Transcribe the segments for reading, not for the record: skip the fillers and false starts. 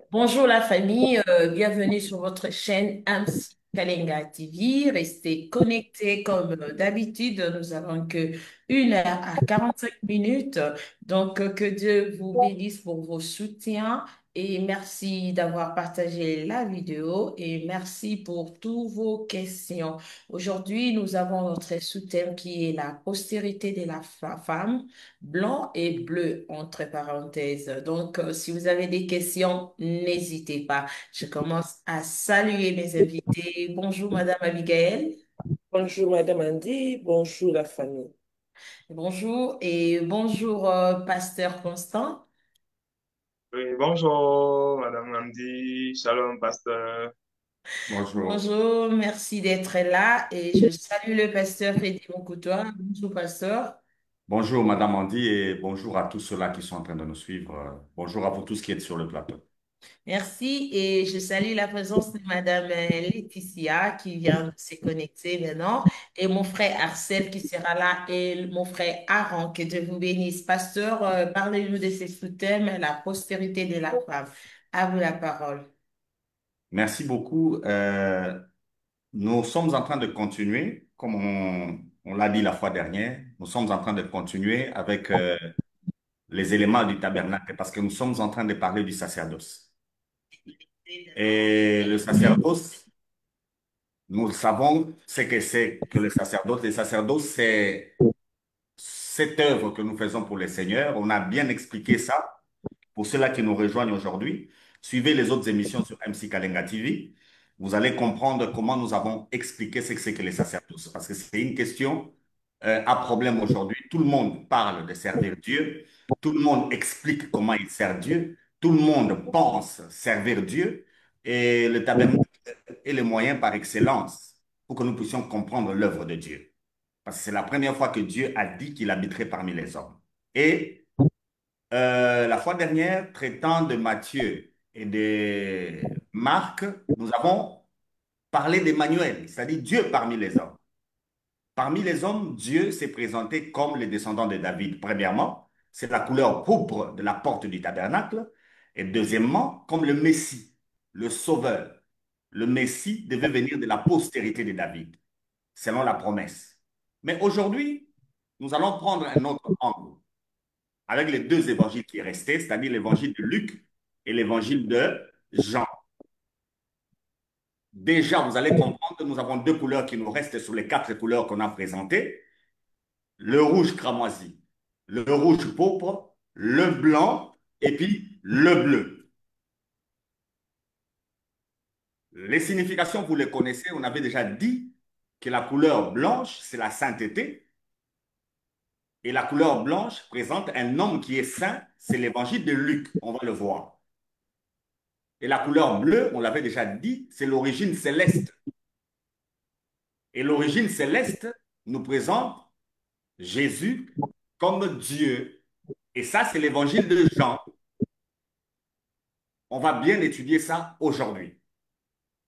Bonjour la famille, bienvenue sur votre chaîne AMS Kalenga TV. Restez connectés comme d'habitude. Nous avons que 1 heure à 45 minutes. Donc, que Dieu vous bénisse pour vos soutiens et merci d'avoir partagé la vidéo et merci pour toutes vos questions. Aujourd'hui, nous avons notre sous-thème qui est la postérité de la femme, blanc et bleu entre parenthèses. Donc, si vous avez des questions, n'hésitez pas. Je commence à saluer mes invités. Bonjour, Madame Abigail. Bonjour Madame Andy, bonjour la famille. Bonjour et bonjour, Pasteur Constant. Oui, bonjour, Madame Namdi. Shalom, pasteur. Bonjour. Bonjour, merci d'être là et je salue le pasteur Freddy Moukoutoua. Bonjour, pasteur. Bonjour, Madame Andy, et bonjour à tous ceux-là qui sont en train de nous suivre. Bonjour à vous tous qui êtes sur le plateau. Merci et je salue la présence de Madame Laetitia qui vient de se connecter maintenant et mon frère Arcel qui sera là et mon frère Aaron. Que Dieu vous bénisse. Pasteur, parlez-nous de ce sous-thème, la postérité de la femme. À vous la parole. Merci beaucoup. Nous sommes en train de continuer, comme on l'a dit la fois dernière, nous sommes en train de continuer avec les éléments du tabernacle parce que nous sommes en train de parler du sacerdoce. Et le sacerdoce, nous savons ce que c'est que le sacerdoce. Le sacerdoce, c'est cette œuvre que nous faisons pour le Seigneur. On a bien expliqué ça. Pour ceux-là qui nous rejoignent aujourd'hui, suivez les autres émissions sur MC Kalenga TV. Vous allez comprendre comment nous avons expliqué ce que c'est que les sacerdoces. Parce que c'est une question à problème aujourd'hui. Tout le monde parle de servir Dieu. Tout le monde explique comment il sert Dieu. Tout le monde pense servir Dieu. Et le tabernacle est le moyen par excellence pour que nous puissions comprendre l'œuvre de Dieu. Parce que c'est la première fois que Dieu a dit qu'il habiterait parmi les hommes. Et la fois dernière, traitant de Matthieu et de Marc, nous avons parlé d'Emmanuel, c'est-à-dire Dieu parmi les hommes. Parmi les hommes, Dieu s'est présenté comme le descendant de David. Premièrement, c'est la couleur pourpre de la porte du tabernacle. Et deuxièmement, comme le Messie, le Sauveur. Le Messie devait venir de la postérité de David, selon la promesse. Mais aujourd'hui, nous allons prendre un autre angle avec les deux évangiles qui restaient, c'est-à-dire l'évangile de Luc et l'évangile de Jean. Déjà, vous allez comprendre que nous avons deux couleurs qui nous restent sur les quatre couleurs qu'on a présentées. Le rouge cramoisi, le rouge pourpre, le blanc et puis le bleu. Les significations, vous les connaissez. On avait déjà dit que la couleur blanche, c'est la sainteté. Et la couleur blanche présente un homme qui est saint. C'est l'évangile de Luc. On va le voir. Et la couleur bleue, on l'avait déjà dit, c'est l'origine céleste. Et l'origine céleste nous présente Jésus comme Dieu. Et ça, c'est l'évangile de Jean. On va bien étudier ça aujourd'hui.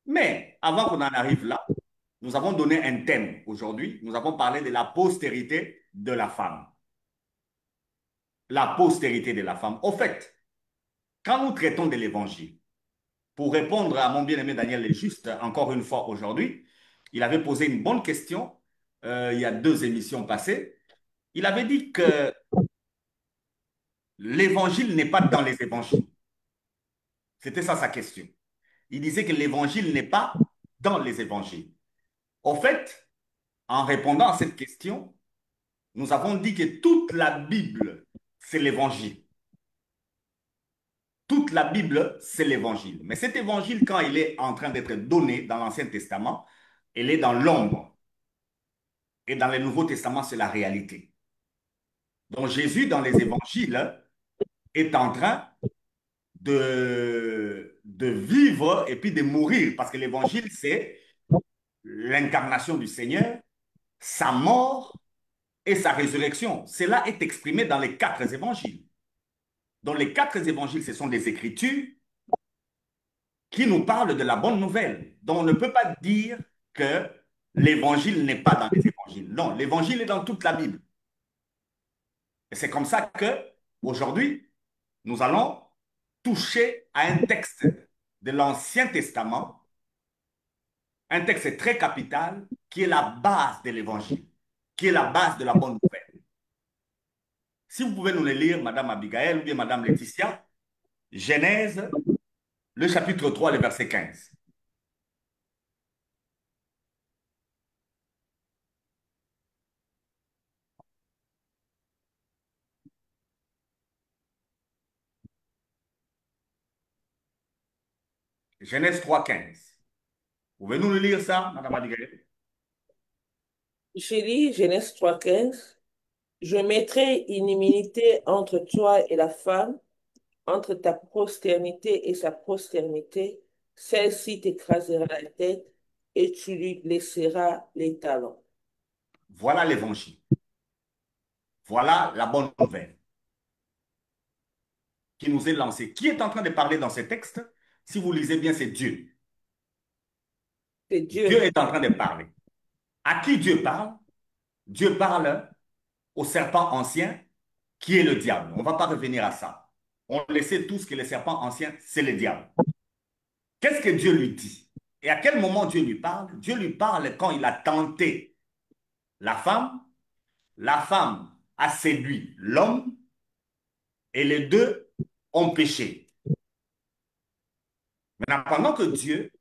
Mais avant qu'on en arrive là, nous avons donné un thème aujourd'hui. Nous avons parlé de la postérité de la femme. La postérité de la femme. Au fait, quand nous traitons de l'évangile, pour répondre à mon bien-aimé Daniel est juste encore une fois aujourd'hui, il avait posé une bonne question il y a deux émissions passées. Il avait dit que l'évangile n'est pas dans les évangiles. C'était ça sa question. Il disait que l'évangile n'est pas dans les évangiles. Au fait, en répondant à cette question, nous avons dit que toute la Bible, c'est l'évangile. Toute la Bible, c'est l'évangile. Mais cet évangile, quand il est en train d'être donné dans l'Ancien Testament, il est dans l'ombre. Et dans le Nouveau Testament, c'est la réalité. Donc Jésus, dans les évangiles, est en train de vivre et puis de mourir. Parce que l'évangile, c'est l'incarnation du Seigneur, sa mort et sa résurrection. Cela est exprimé dans les quatre évangiles. Dans les quatre évangiles, ce sont des écritures qui nous parlent de la bonne nouvelle. Donc on ne peut pas dire que l'évangile n'est pas dans les évangiles. Non, l'évangile est dans toute la Bible. Et c'est comme ça que aujourd'hui, nous allons toucher à un texte de l'Ancien Testament, un texte très capital, qui est la base de l'Évangile, qui est la base de la bonne nouvelle. Si vous pouvez nous le lire, Madame Abigail ou bien Madame Laetitia, Genèse, le chapitre 3, le verset 15. Genèse 3, 15. Pouvez-nous le lire ça, Madame Abigail? J'ai lu Genèse 3:15. Je mettrai inimitié entre toi et la femme, entre ta postérité et sa postérité. Celle-ci t'écrasera la tête et tu lui blesseras les talons. Voilà l'Évangile. Voilà la bonne nouvelle qui nous est lancée. Qui est en train de parler dans ce texte? Si vous lisez bien, c'est Dieu. C'est Dieu Dieu. est en train de parler. À qui Dieu parle? Dieu parle au serpent ancien qui est le diable. On ne va pas revenir à ça. On le sait tous que le serpent ancien, c'est le diable. Qu'est-ce que Dieu lui dit? Et à quel moment Dieu lui parle? Dieu lui parle quand il a tenté la femme. La femme a séduit l'homme et les deux ont péché. Maintenant, pendant que Dieu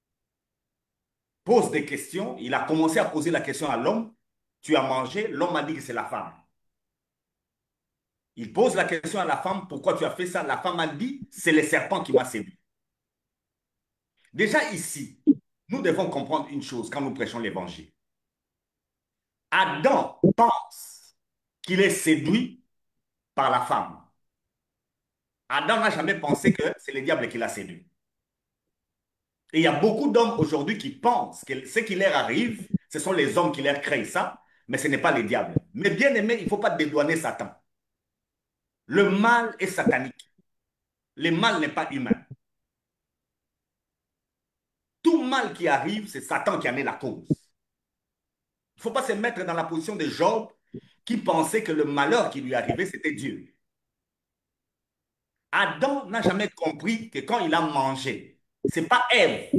pose des questions, il a commencé à poser la question à l'homme. Tu as mangé? L'homme a dit que c'est la femme. Il pose la question à la femme, pourquoi tu as fait ça? La femme a dit, c'est le serpent qui m'a séduit. Déjà ici, nous devons comprendre une chose quand nous prêchons l'évangile. Adam pense qu'il est séduit par la femme. Adam n'a jamais pensé que c'est le diable qui l'a séduit. Et il y a beaucoup d'hommes aujourd'hui qui pensent que ce qui leur arrive, ce sont les hommes qui leur créent ça, mais ce n'est pas les diables. Mais bien aimé, il ne faut pas dédouaner Satan. Le mal est satanique. Le mal n'est pas humain. Tout mal qui arrive, c'est Satan qui en est la cause. Il ne faut pas se mettre dans la position de Job qui pensait que le malheur qui lui arrivait, c'était Dieu. Adam n'a jamais compris que quand il a mangé, ce n'est pas Ève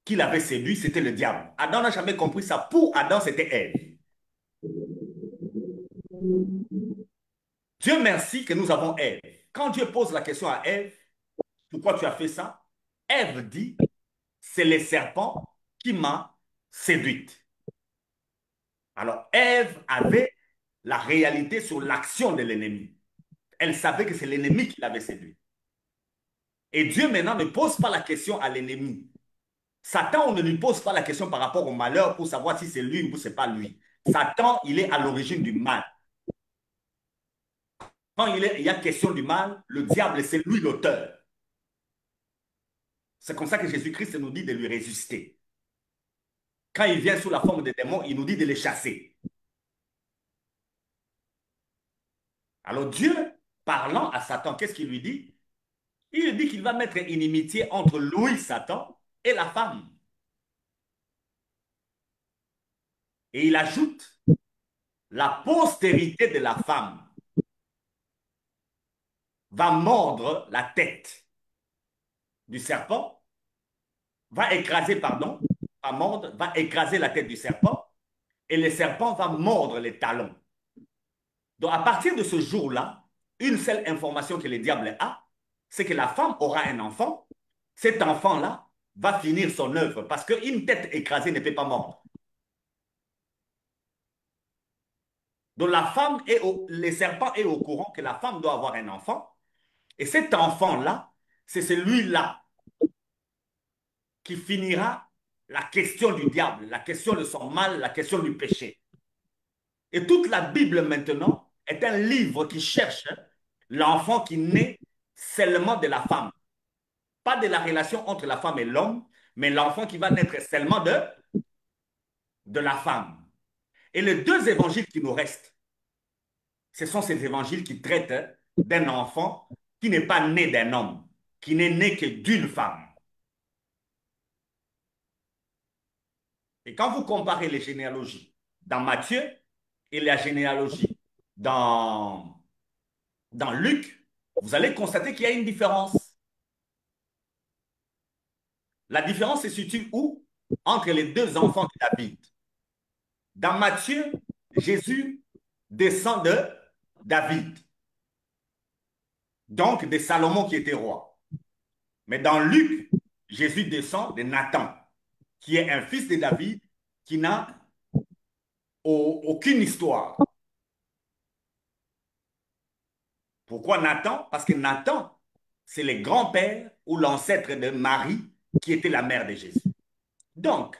qui l'avait séduit, c'était le diable. Adam n'a jamais compris ça. Pour Adam, c'était Ève. Dieu merci que nous avons Ève. Quand Dieu pose la question à Ève, pourquoi tu as fait ça? Ève dit, c'est le serpent qui m'a séduite. Alors Ève avait la réalité sur l'action de l'ennemi. Elle savait que c'est l'ennemi qui l'avait séduit. Et Dieu maintenant ne pose pas la question à l'ennemi. Satan, on ne lui pose pas la question par rapport au malheur pour savoir si c'est lui ou ce n'est pas lui. Satan, il est à l'origine du mal. Quand il y a question du mal, le diable, c'est lui l'auteur. C'est comme ça que Jésus-Christ nous dit de lui résister. Quand il vient sous la forme des démons, il nous dit de les chasser. Alors Dieu, parlant à Satan, qu'est-ce qu'il lui dit? Il dit qu'il va mettre inimitié entre lui, Satan, et la femme. Et il ajoute, la postérité de la femme va mordre la tête du serpent, va écraser, pardon, va mordre, va écraser la tête du serpent, et le serpent va mordre les talons. Donc à partir de ce jour-là, une seule information que le diable a, c'est que la femme aura un enfant. Cet enfant-là va finir son œuvre parce qu'une tête écrasée ne peut pas mordre. Donc la femme le serpent est au courant que la femme doit avoir un enfant. Et cet enfant-là, c'est celui-là qui finira la question du diable, la question de son mal, la question du péché. Et toute la Bible maintenant est un livre qui cherche l'enfant qui naît seulement de la femme. Pas de la relation entre la femme et l'homme, mais l'enfant qui va naître seulement de la femme. Et les deux évangiles qui nous restent, ce sont ces évangiles qui traitent d'un enfant qui n'est pas né d'un homme, qui n'est né que d'une femme. Et quand vous comparez les généalogies dans Matthieu et la généalogie dans Luc, vous allez constater qu'il y a une différence. La différence se situe où? Entre les deux enfants de David. Dans Matthieu, Jésus descend de David, donc de Salomon qui était roi. Mais dans Luc, Jésus descend de Nathan, qui est un fils de David, qui n'a aucune histoire. Pourquoi Nathan? Parce que Nathan, c'est le grand-père ou l'ancêtre de Marie, qui était la mère de Jésus. Donc,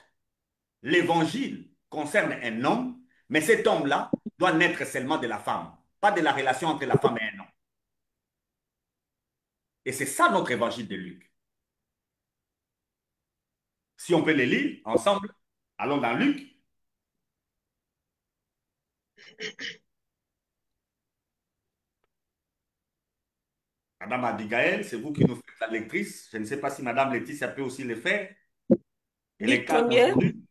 l'évangile concerne un homme, mais cet homme-là doit naître seulement de la femme, pas de la relation entre la femme et un homme. Et c'est ça notre évangile de Luc. Si on peut les lire ensemble, allons dans Luc. Madame Abigail, c'est vous qui nous faites la lectrice. Je ne sais pas si Madame Laetitia peut aussi le faire. Elle est Dites calme combien? aujourd'hui.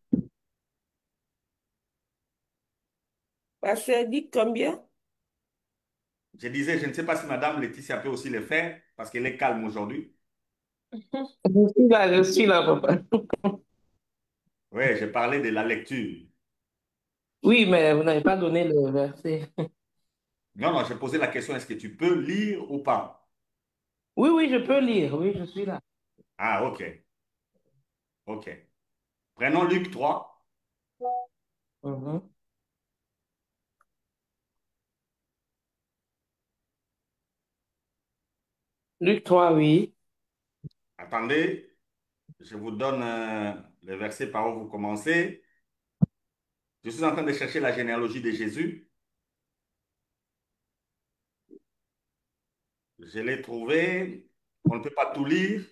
Pasteur, dites combien? Je disais, je ne sais pas si Madame Laetitia peut aussi le faire parce qu'elle est calme aujourd'hui. Je suis là, papa. Oui, je parlais de la lecture. Oui, mais vous n'avez pas donné le verset. Non, non, je posais la question, est-ce que tu peux lire ou pas? Oui, oui, je peux lire. Oui, je suis là. Ah, ok, ok. Prenons Luc 3. Mhm. Luc 3, oui. Attendez, je vous donne le verset par où vous commencez. Je suis en train de chercher la généalogie de Jésus. Je l'ai trouvé. On ne peut pas tout lire.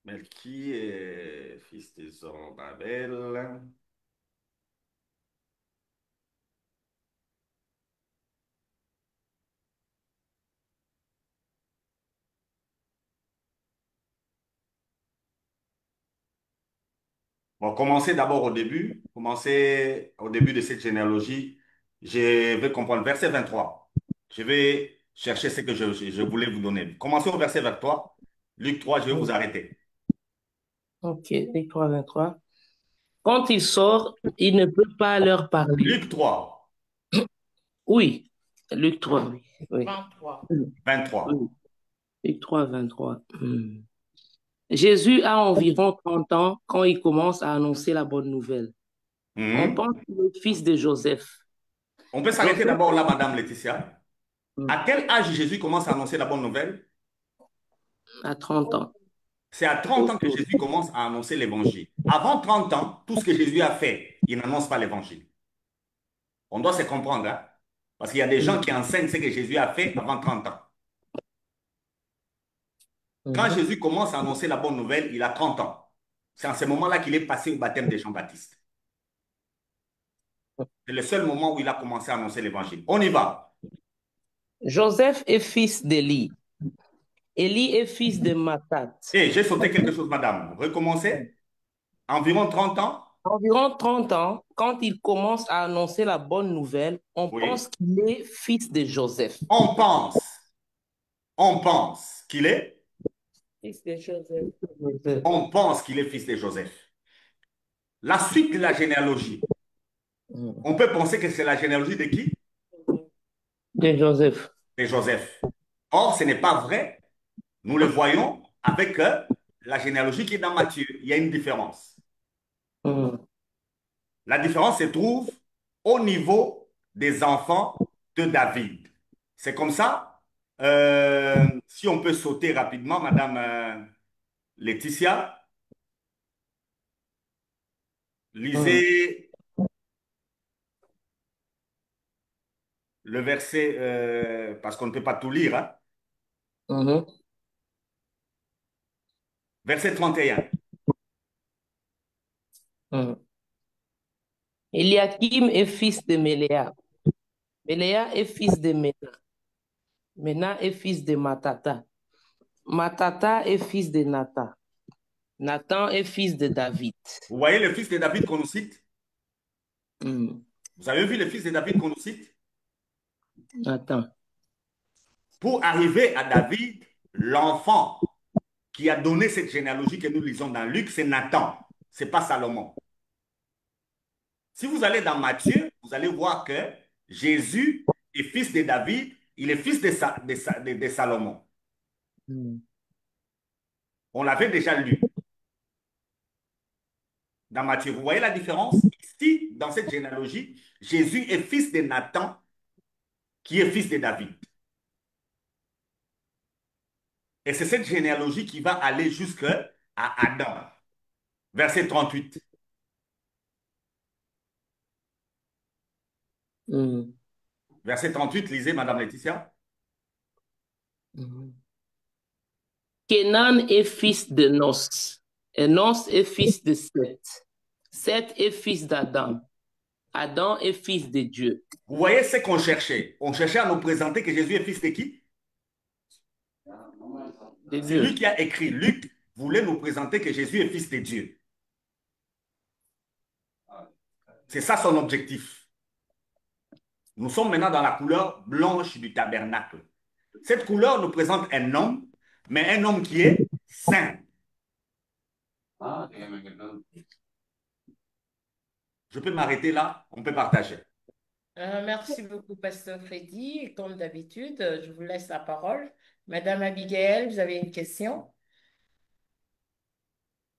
Mais qui est fils de Zorobabel? Bon, commencez d'abord au début. Commencez au début de cette généalogie. Je vais comprendre. Verset 23. Je vais chercher ce que je voulais vous donner. Commencez au verset 23. Luc 3, je vais vous arrêter. Ok, Luc 3, 23. Quand il sort, il ne peut pas leur parler. Luc 3, Oui, Luc 3, oui. Oui. 23. Oui. 23. Luc 3, 23. Jésus a environ 30 ans quand il commence à annoncer la bonne nouvelle. On Mhm. pense qu'il est fils de Joseph. On peut s'arrêter Joseph d'abord là, Madame Laetitia. hmm, À quel âge Jésus commence à annoncer la bonne nouvelle? a 30 ans. C'est à 30 ans que Jésus commence à annoncer l'évangile. Avant 30 ans, tout ce que Jésus a fait, il n'annonce pas l'évangile. On doit se comprendre, hein? Parce qu'il y a des gens qui enseignent ce que Jésus a fait avant 30 ans. Quand Mhm. Jésus commence à annoncer la bonne nouvelle, il a 30 ans. C'est en ce moment-là qu'il est passé au baptême de Jean-Baptiste. C'est le seul moment où il a commencé à annoncer l'évangile. On y va. Joseph est fils d'Élie. Élie est fils de Matat. Et j'ai sauté quelque chose, madame. Recommencez. Environ 30 ans. Environ 30 ans, quand il commence à annoncer la bonne nouvelle, on Oui. pense qu'il est fils de Joseph. On pense. On pense qu'il est. Fils de Joseph. On pense qu'il est fils de Joseph. La suite de la généalogie. Mhm. On peut penser que c'est la généalogie de qui? De Joseph. De Joseph. Or, ce n'est pas vrai. Nous le voyons avec la généalogie qui est dans Matthieu. Il y a une différence. Mhm. La différence se trouve au niveau des enfants de David. C'est comme ça. Si on peut sauter rapidement, Madame Laetitia, Mhm. lisez le verset, parce qu'on ne peut pas tout lire, hein. Mhm. Verset 31. Mhm. Eliakim est fils de Méléa. Méléa est fils de Ména. Ména est fils de Matata. Matata est fils de Nathan. Nathan est fils de David. Vous voyez le fils de David qu'on nous cite? Mhm. Vous avez vu le fils de David qu'on nous cite? Nathan. pour arriver à David, l'enfant qui a donné cette généalogie que nous lisons dans Luc, c'est Nathan, ce n'est pas Salomon. Si vous allez dans Matthieu, vous allez voir que Jésus est fils de David, il est fils de Salomon. Mm. On l'avait déjà lu dans Matthieu. Vous voyez la différence? Ici, dans cette généalogie, Jésus est fils de Nathan, qui est fils de David. Et c'est cette généalogie qui va aller jusqu'à Adam. Verset 38. Mm. Verset 38, lisez, Madame Laetitia. Mm. Kénan est fils de Nos. Et Nos est fils de Seth. Seth est fils d'Adam. Adam est fils de Dieu. Vous voyez ce qu'on cherchait. On cherchait à nous présenter que Jésus est fils de qui? De C'est lui Dieu. qui a écrit. Luc voulait nous présenter que Jésus est fils de Dieu. C'est ça son objectif. Nous sommes maintenant dans la couleur blanche du tabernacle. Cette couleur nous présente un homme, mais un homme qui est saint. Je peux m'arrêter là, on peut partager. Merci beaucoup, Pasteur Freddy. Et comme d'habitude, je vous laisse la parole. Madame Abigail, vous avez une question?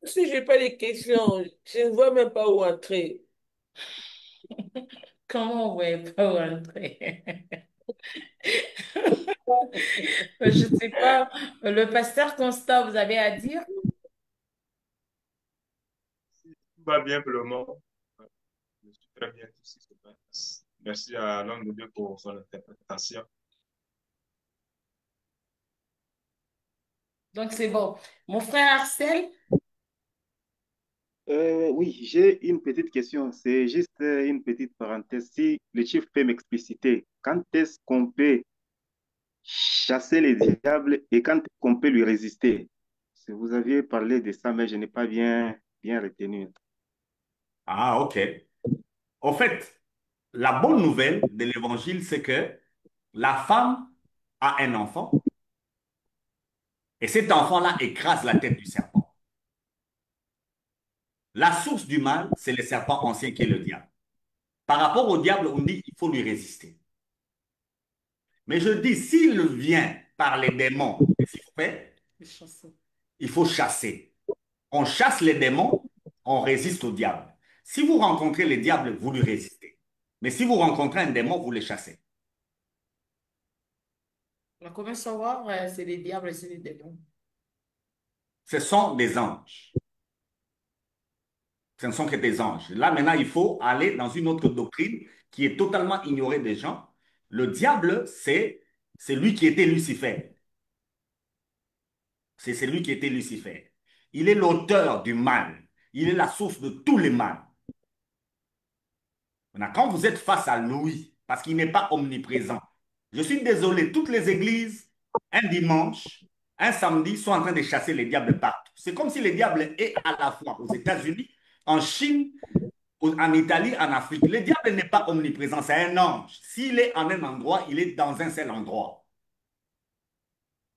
Si je n'ai pas de questions, je ne vois même pas où entrer. Comment vous pouvez pas rentrer? Je ne sais pas. Le pasteur Constant, vous avez à dire? Tout va bien pour le moment. Je suis très bien tout ce qui se passe. Merci à l'homme de Dieu pour son interprétation. Donc, c'est bon. Mon frère Arcel, Oui, j'ai une petite question. C'est juste une petite parenthèse. Si le chiffre peut m'expliciter, quand est-ce qu'on peut chasser les diables et quand est-ce qu'on peut lui résister? Si vous aviez parlé de ça, mais je n'ai pas bien retenu. Ah, ok. Au fait, la bonne nouvelle de l'évangile, c'est que la femme a un enfant et cet enfant-là écrase la tête du serpent. La source du mal, c'est le serpent ancien qui est le diable. Par rapport au diable, on dit qu'il faut lui résister. Mais je dis, s'il vient par les démons, qu'est-ce qu'il faut faire? Il faut chasser. On chasse les démons, on résiste au diable. Si vous rencontrez le diable, vous lui résistez. Mais si vous rencontrez un démon, vous le chassez. comment savoir c'est les diables et c'est les démons? Ce sont des anges. Ce ne sont que des anges. Là, maintenant, il faut aller dans une autre doctrine qui est totalement ignorée des gens. Le diable, c'est lui qui était Lucifer. C'est celui qui était Lucifer. Il est l'auteur du mal. Il est la source de tous les mal. Maintenant, quand vous êtes face à lui, parce qu'il n'est pas omniprésent, je suis désolé, toutes les églises, un dimanche, un samedi, sont en train de chasser les diables partout. C'est comme si le diable est à la fois aux États-Unis, en Chine, en Italie, en Afrique. Le diable n'est pas omniprésent, c'est un ange. S'il est en un endroit, il est dans un seul endroit.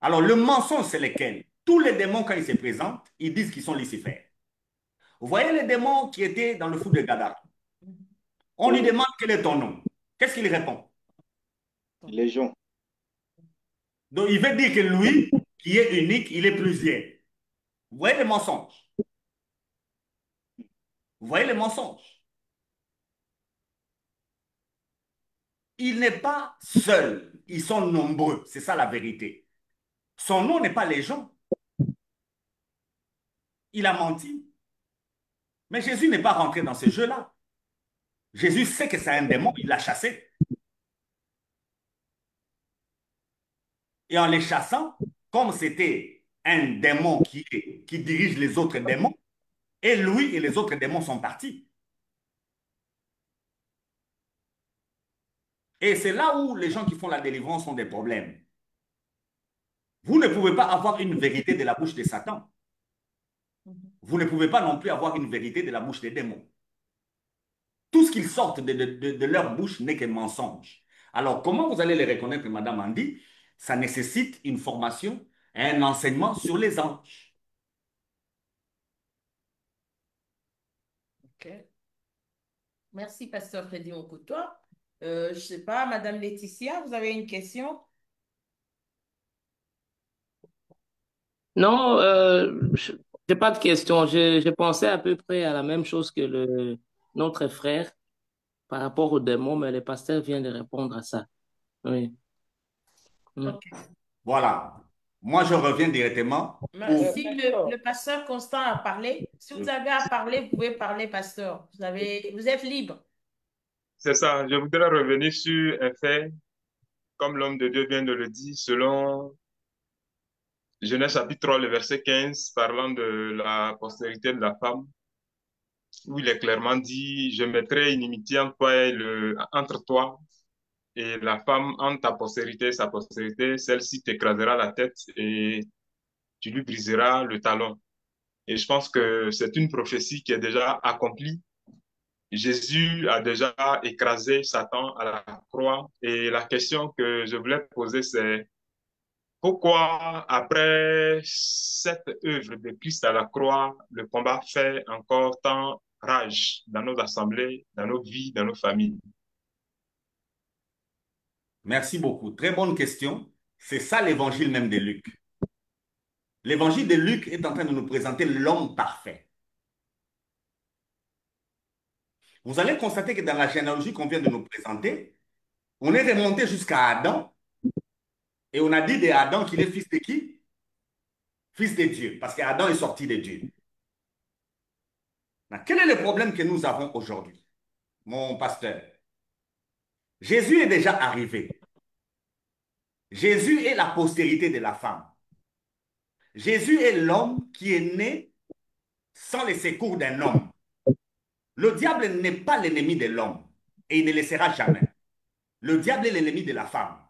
Alors, le mensonge, c'est lequel? Tous les démons, quand ils se présentent, ils disent qu'ils sont Lucifer. Vous voyez les démons qui étaient dans le fou de Gadara? On lui demande quel est ton nom. Qu'est-ce qu'il répond? Légion. Donc, il veut dire que lui, qui est unique, il est plusieurs. Vous voyez les mensonges? Vous voyez les mensonges? Il n'est pas seul. Ils sont nombreux. C'est ça la vérité. Son nom n'est pas Légion. Il a menti. Mais Jésus n'est pas rentré dans ce jeu-là. Jésus sait que c'est un démon, il l'a chassé. Et en les chassant, comme c'était un démon qui dirige les autres démons, et lui et les autres démons sont partis. Et c'est là où les gens qui font la délivrance ont des problèmes. Vous ne pouvez pas avoir une vérité de la bouche de Satan. Vous ne pouvez pas non plus avoir une vérité de la bouche des démons. Tout ce qu'ils sortent de leur bouche n'est que mensonge. Alors, comment vous allez les reconnaître, Madame Andy? Ça nécessite une formation, un enseignement sur les anges. Ok. Merci, Pasteur Freddy Okoutoua. Je ne sais pas, Madame Laetitia, vous avez une question? Non, je n'ai pas de question. J'ai pensé à peu près à la même chose que notre frère par rapport aux démons, mais le pasteur vient de répondre à ça. Oui. Mm. Ok. Voilà. Moi, je reviens directement pour... Merci. Le pasteur Constant a parlé. Si vous avez à parler, vous pouvez parler, pasteur. Vous êtes libre. C'est ça, je voudrais revenir sur un fait, comme l'homme de Dieu vient de le dire, selon Genèse chapitre 3, le verset 15, parlant de la postérité de la femme, où il est clairement dit, je mettrai inimitié entre toi et la femme, entre ta postérité et sa postérité, celle-ci t'écrasera la tête et tu lui briseras le talon. Et je pense que c'est une prophétie qui est déjà accomplie. Jésus a déjà écrasé Satan à la croix. Et la question que je voulais poser, c'est pourquoi, après cette œuvre de Christ à la croix, le combat fait encore tant rage dans nos assemblées, dans nos vies, dans nos familles? Merci beaucoup. Très bonne question. C'est ça l'évangile même de Luc. L'évangile de Luc est en train de nous présenter l'homme parfait. Vous allez constater que dans la généalogie qu'on vient de nous présenter, on est remonté jusqu'à Adam et on a dit d'Adam qu'il est fils de qui? Fils de Dieu, parce qu'Adam est sorti de Dieu. Maintenant, quel est le problème que nous avons aujourd'hui, mon pasteur? Jésus est déjà arrivé. Jésus est la postérité de la femme. Jésus est l'homme qui est né sans le secours d'un homme. Le diable n'est pas l'ennemi de l'homme et il ne le sera jamais. Le diable est l'ennemi de la femme.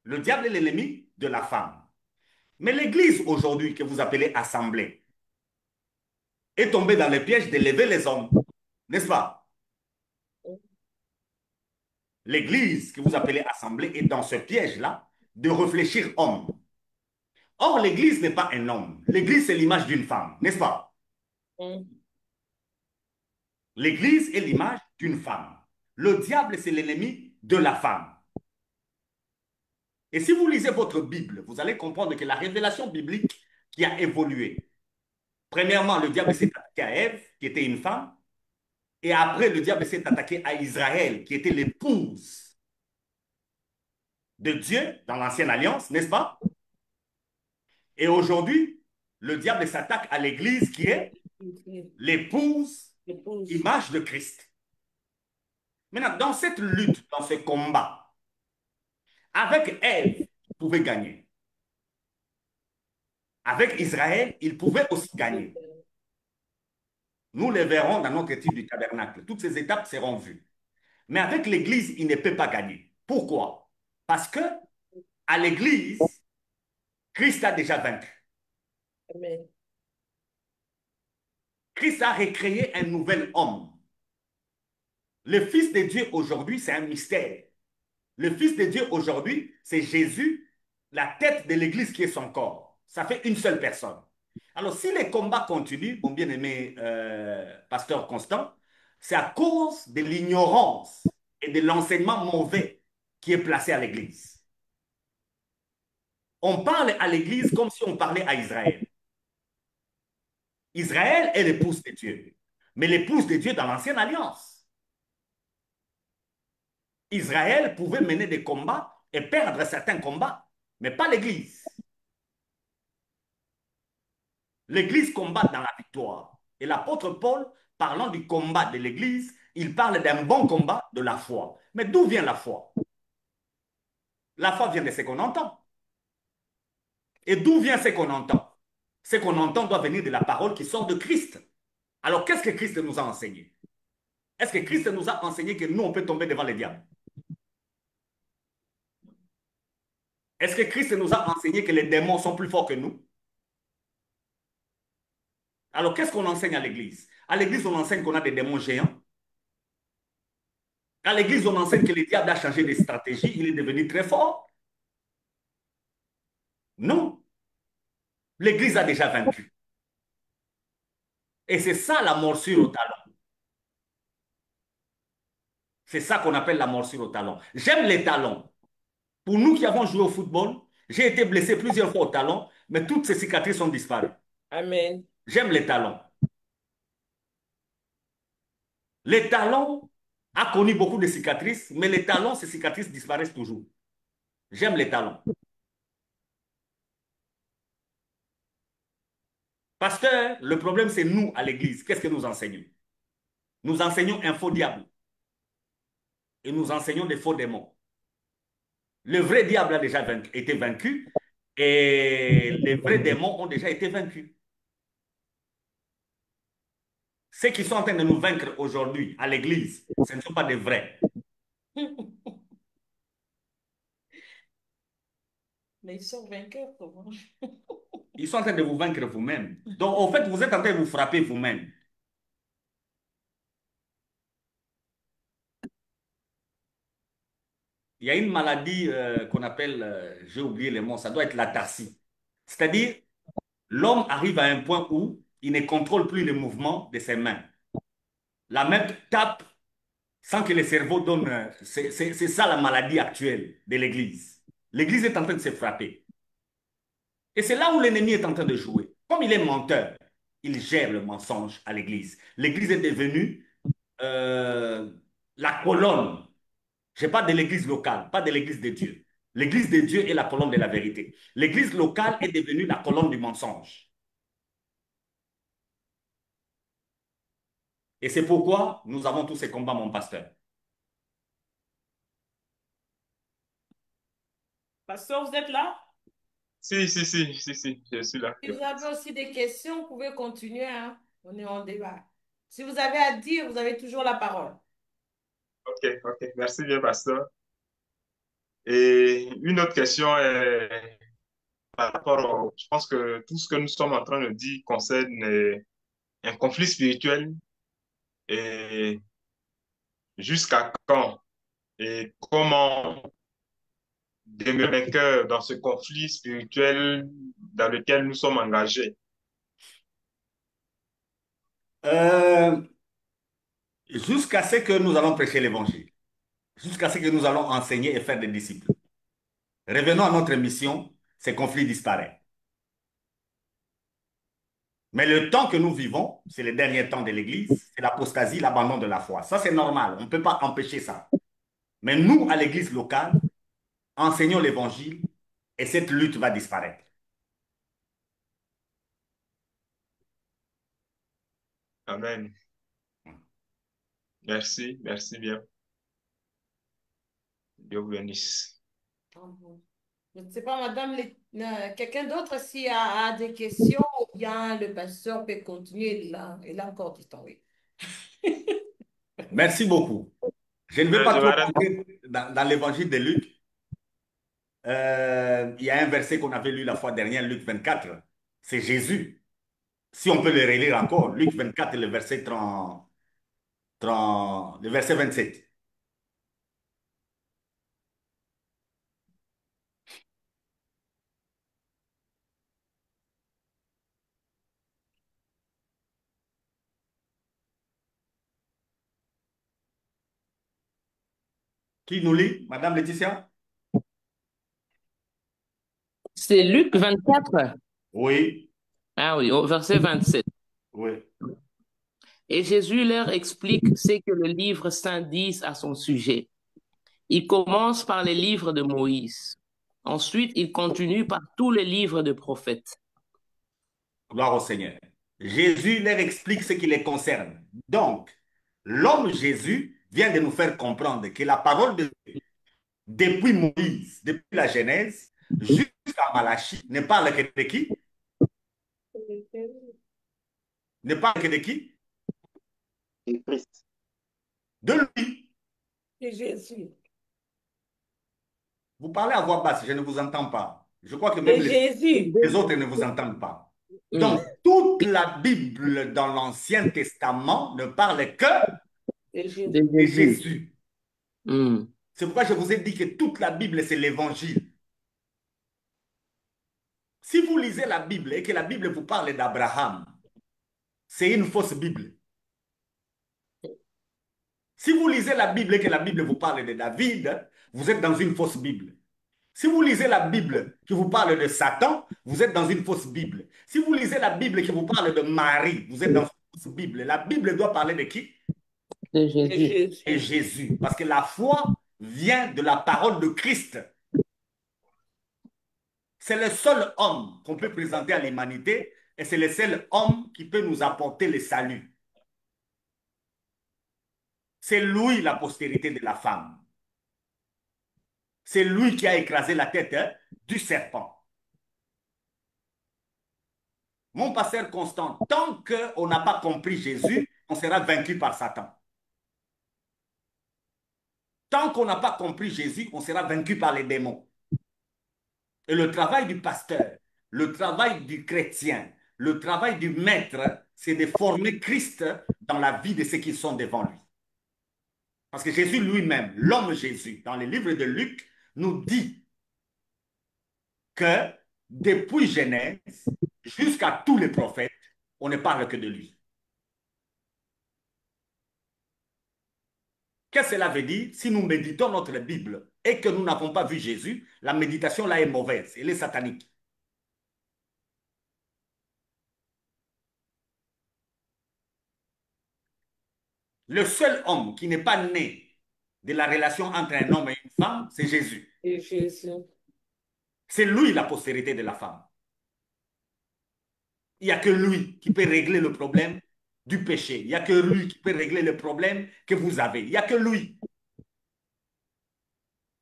Le diable est l'ennemi de la femme. Mais l'Église aujourd'hui, que vous appelez assemblée, est tombée dans le piège d'élever les hommes, n'est-ce pas? L'Église que vous appelez assemblée est dans ce piège-là de réfléchir homme. Or, l'Église n'est pas un homme. L'Église, c'est l'image d'une femme, n'est-ce pas? L'Église est l'image d'une femme. Le diable, c'est l'ennemi de la femme. Et si vous lisez votre Bible, vous allez comprendre que la révélation biblique qui a évolué, premièrement, le diable s'est attaqué à Ève, qui était une femme, et après, le diable s'est attaqué à Israël, qui était l'épouse de Dieu dans l'ancienne alliance, n'est-ce pas? Et aujourd'hui, le diable s'attaque à l'Église qui est l'épouse, image de Christ. Maintenant, dans cette lutte, dans ce combat, avec Ève, il pouvait gagner. Avec Israël, il pouvait aussi gagner. Nous les verrons dans notre étude du tabernacle. Toutes ces étapes seront vues. Mais avec l'Église, il ne peut pas gagner. Pourquoi? Parce que à l'Église, Christ a déjà vaincu. Amen. Christ a recréé un nouvel homme. Le Fils de Dieu aujourd'hui, c'est un mystère. Le Fils de Dieu aujourd'hui, c'est Jésus, la tête de l'Église qui est son corps. Ça fait une seule personne. Alors, si les combats continuent, mon bien-aimé pasteur Constant, c'est à cause de l'ignorance et de l'enseignement mauvais qui est placé à l'Église. On parle à l'Église comme si on parlait à Israël. Israël est l'épouse de Dieu, mais l'épouse de Dieu dans l'ancienne alliance. Israël pouvait mener des combats et perdre certains combats, mais pas l'Église. L'Église combat dans la victoire. Et l'apôtre Paul, parlant du combat de l'Église, il parle d'un bon combat de la foi. Mais d'où vient la foi? La foi vient de ce qu'on entend. Et d'où vient ce qu'on entend? Ce qu'on entend doit venir de la parole qui sort de Christ. Alors, qu'est-ce que Christ nous a enseigné? Est-ce que Christ nous a enseigné que nous, on peut tomber devant les diables? Est-ce que Christ nous a enseigné que les démons sont plus forts que nous? Alors, qu'est-ce qu'on enseigne à l'Église? À l'Église, on enseigne qu'on a des démons géants. À l'église, on enseigne que le diable a changé de stratégie, il est devenu très fort. Non, l'église a déjà vaincu. Et c'est ça la morsure au talon. C'est ça qu'on appelle la morsure au talon. J'aime les talons. Pour nous qui avons joué au football, j'ai été blessé plusieurs fois au talon, mais toutes ces cicatrices ont disparu. Amen. J'aime les talons. Les talons a connu beaucoup de cicatrices, mais les talons, ces cicatrices disparaissent toujours. J'aime les talons. Pasteur, le problème, c'est nous à l'église. Qu'est-ce que nous enseignons? Nous enseignons un faux diable et nous enseignons des faux démons. Le vrai diable a déjà été vaincu et les vrais démons ont déjà été vaincus. Ceux qui sont en train de nous vaincre aujourd'hui à l'église, ce ne sont pas des vrais. Mais ils sont vainqueurs, comment? Ils sont en train de vous vaincre vous-même. Donc, en fait, vous êtes en train de vous frapper vous-même. Il y a une maladie qu'on appelle, j'ai oublié le mot, ça doit être l'ataxie. C'est-à-dire, l'homme arrive à un point où il ne contrôle plus les mouvements de ses mains. La main tape sans que le cerveau donne. C'est ça la maladie actuelle de l'Église. L'Église est en train de se frapper. Et c'est là où l'ennemi est en train de jouer. Comme il est menteur, il gère le mensonge à l'Église. L'Église est devenue euh, la colonne. Je parle de l'Église locale, pas de l'Église de Dieu. L'Église de Dieu est la colonne de la vérité. L'Église locale est devenue la colonne du mensonge. Et c'est pourquoi nous avons tous ces combats, mon pasteur. Pasteur, vous êtes là? Si, si, si, si, si, je suis là. Si vous avez aussi des questions, vous pouvez continuer, hein. On est en débat. Si vous avez à dire, vous avez toujours la parole. Ok, ok. Merci bien, pasteur. Et une autre question est par rapport au... Je pense que tout ce que nous sommes en train de dire concerne un conflit spirituel et jusqu'à quand et comment demeurer vainqueur dans ce conflit spirituel dans lequel nous sommes engagés. Euh, Jusqu'à ce que nous allons prêcher l'évangile, jusqu'à ce que nous allons enseigner et faire des disciples. Revenons à notre mission, ces conflits disparaissent. Mais le temps que nous vivons, c'est les derniers temps de l'Église, c'est l'apostasie, l'abandon de la foi. Ça, c'est normal, on ne peut pas empêcher ça. Mais nous, à l'Église locale, enseignons l'Évangile et cette lutte va disparaître. Amen. Merci, merci bien. Dieu vous bénisse. Je ne sais pas, madame, quelqu'un d'autre s'il a des questions ou bien le pasteur peut continuer là. Il a encore du temps, oui. Merci beaucoup. Je ne vais pas Je trop m'arrête. rentrer dans l'Évangile de Luc. Il y a un verset qu'on avait lu la fois dernière, Luc 24. C'est Jésus. Si on peut le relire encore, Luc 24, le verset 30, 30, le verset 27. Qui nous lit? Madame Laetitia? C'est Luc 24. Oui, Ah oui, au verset 27. oui. Et Jésus leur explique ce que le livre saint dit à son sujet. Il commence par les livres de Moïse. Ensuite, il continue par tous les livres de prophètes. Gloire au Seigneur. Jésus leur explique ce qui les concerne. Donc, l'homme Jésus vient de nous faire comprendre que la parole de Dieu, depuis Moïse, depuis la Genèse, jusqu'à Malachie, ne parle que de qui? Ne parle que de qui? Et Christ. De lui. C'est Jésus. Vous parlez à voix basse, je ne vous entends pas. Je crois que même C'est Jésus. les autres ne vous entendent pas. Mm. Donc, toute la Bible dans l'Ancien Testament ne parle que C'est Jésus. De de Jésus. Jésus. Hmm. C'est pourquoi je vous ai dit que toute la Bible, c'est l'évangile. Si vous lisez la Bible et que la Bible vous parle d'Abraham, c'est une fausse Bible. Si vous lisez la Bible et que la Bible vous parle de David, vous êtes dans une fausse Bible. Si vous lisez la Bible qui vous parle de Satan, vous êtes dans une fausse Bible. Si vous lisez la Bible qui vous parle de Marie, vous êtes dans une fausse Bible. La Bible doit parler de qui? De De Jésus. Et Jésus. Jésus. Parce que la foi vient de la parole de Christ. C'est le seul homme qu'on peut présenter à l'humanité et c'est le seul homme qui peut nous apporter le salut. C'est lui la postérité de la femme. C'est lui qui a écrasé la tête du serpent. Mon pasteur Constant, tant qu'on n'a pas compris Jésus, on sera vaincu par Satan. Tant qu'on n'a pas compris Jésus, on sera vaincu par les démons. Et le travail du pasteur, le travail du chrétien, le travail du maître, c'est de former Christ dans la vie de ceux qui sont devant lui. Parce que Jésus lui-même, l'homme Jésus, dans le livre de Luc, nous dit que depuis Genèse jusqu'à tous les prophètes, on ne parle que de lui. Qu'est-ce que cela veut dire? Si nous méditons notre Bible et que nous n'avons pas vu Jésus, la méditation là est mauvaise, elle est satanique. Le seul homme qui n'est pas né de la relation entre un homme et une femme, c'est Jésus. Et Jésus. C'est lui la postérité de la femme. Il n'y a que lui qui peut régler le problème du péché. Il n'y a que lui qui peut régler le problème que vous avez. Il n'y a que lui.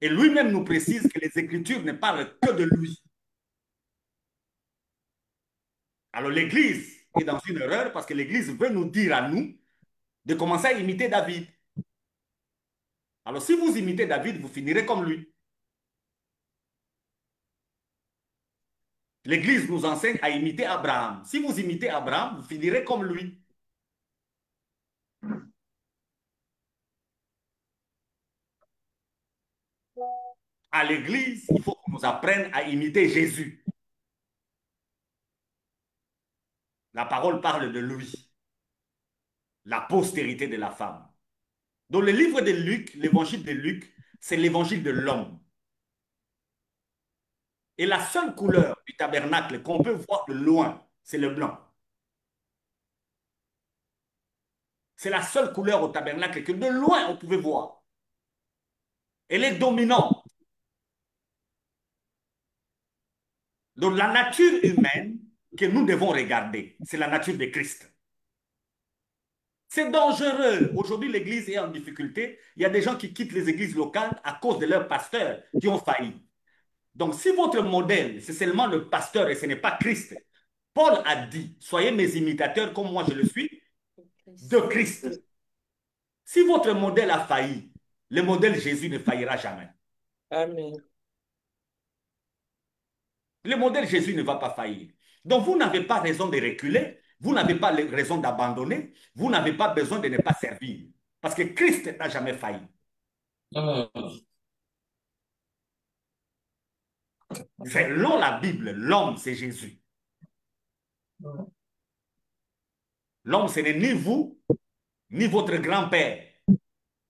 Et lui-même nous précise que les Écritures ne parlent que de lui. Alors l'Église est dans une erreur parce que l'Église veut nous dire à nous de commencer à imiter David. Alors si vous imitez David, vous finirez comme lui. L'Église nous enseigne à imiter Abraham. Si vous imitez Abraham, vous finirez comme lui. À l'Église, il faut qu'on nous apprenne à imiter Jésus. La parole parle de lui, la postérité de la femme. Dans le livre de Luc, l'évangile de Luc, c'est l'évangile de l'homme. Et la seule couleur du tabernacle qu'on peut voir de loin, c'est le blanc. C'est la seule couleur au tabernacle que de loin on pouvait voir. Elle est dominante. Donc la nature humaine que nous devons regarder, c'est la nature de Christ. C'est dangereux. Aujourd'hui, l'Église est en difficulté. Il y a des gens qui quittent les églises locales à cause de leurs pasteurs qui ont failli. Donc, si votre modèle, c'est seulement le pasteur et ce n'est pas Christ, Paul a dit, soyez mes imitateurs comme moi je le suis, de Christ. Si votre modèle a failli, le modèle Jésus ne faillira jamais. Amen. Le modèle Jésus ne va pas faillir. Donc, vous n'avez pas raison de reculer, vous n'avez pas raison d'abandonner, vous n'avez pas besoin de ne pas servir. Parce que Christ n'a jamais failli. Selon la Bible, l'homme, c'est Jésus. L'homme, ce n'est ni vous, ni votre grand-père.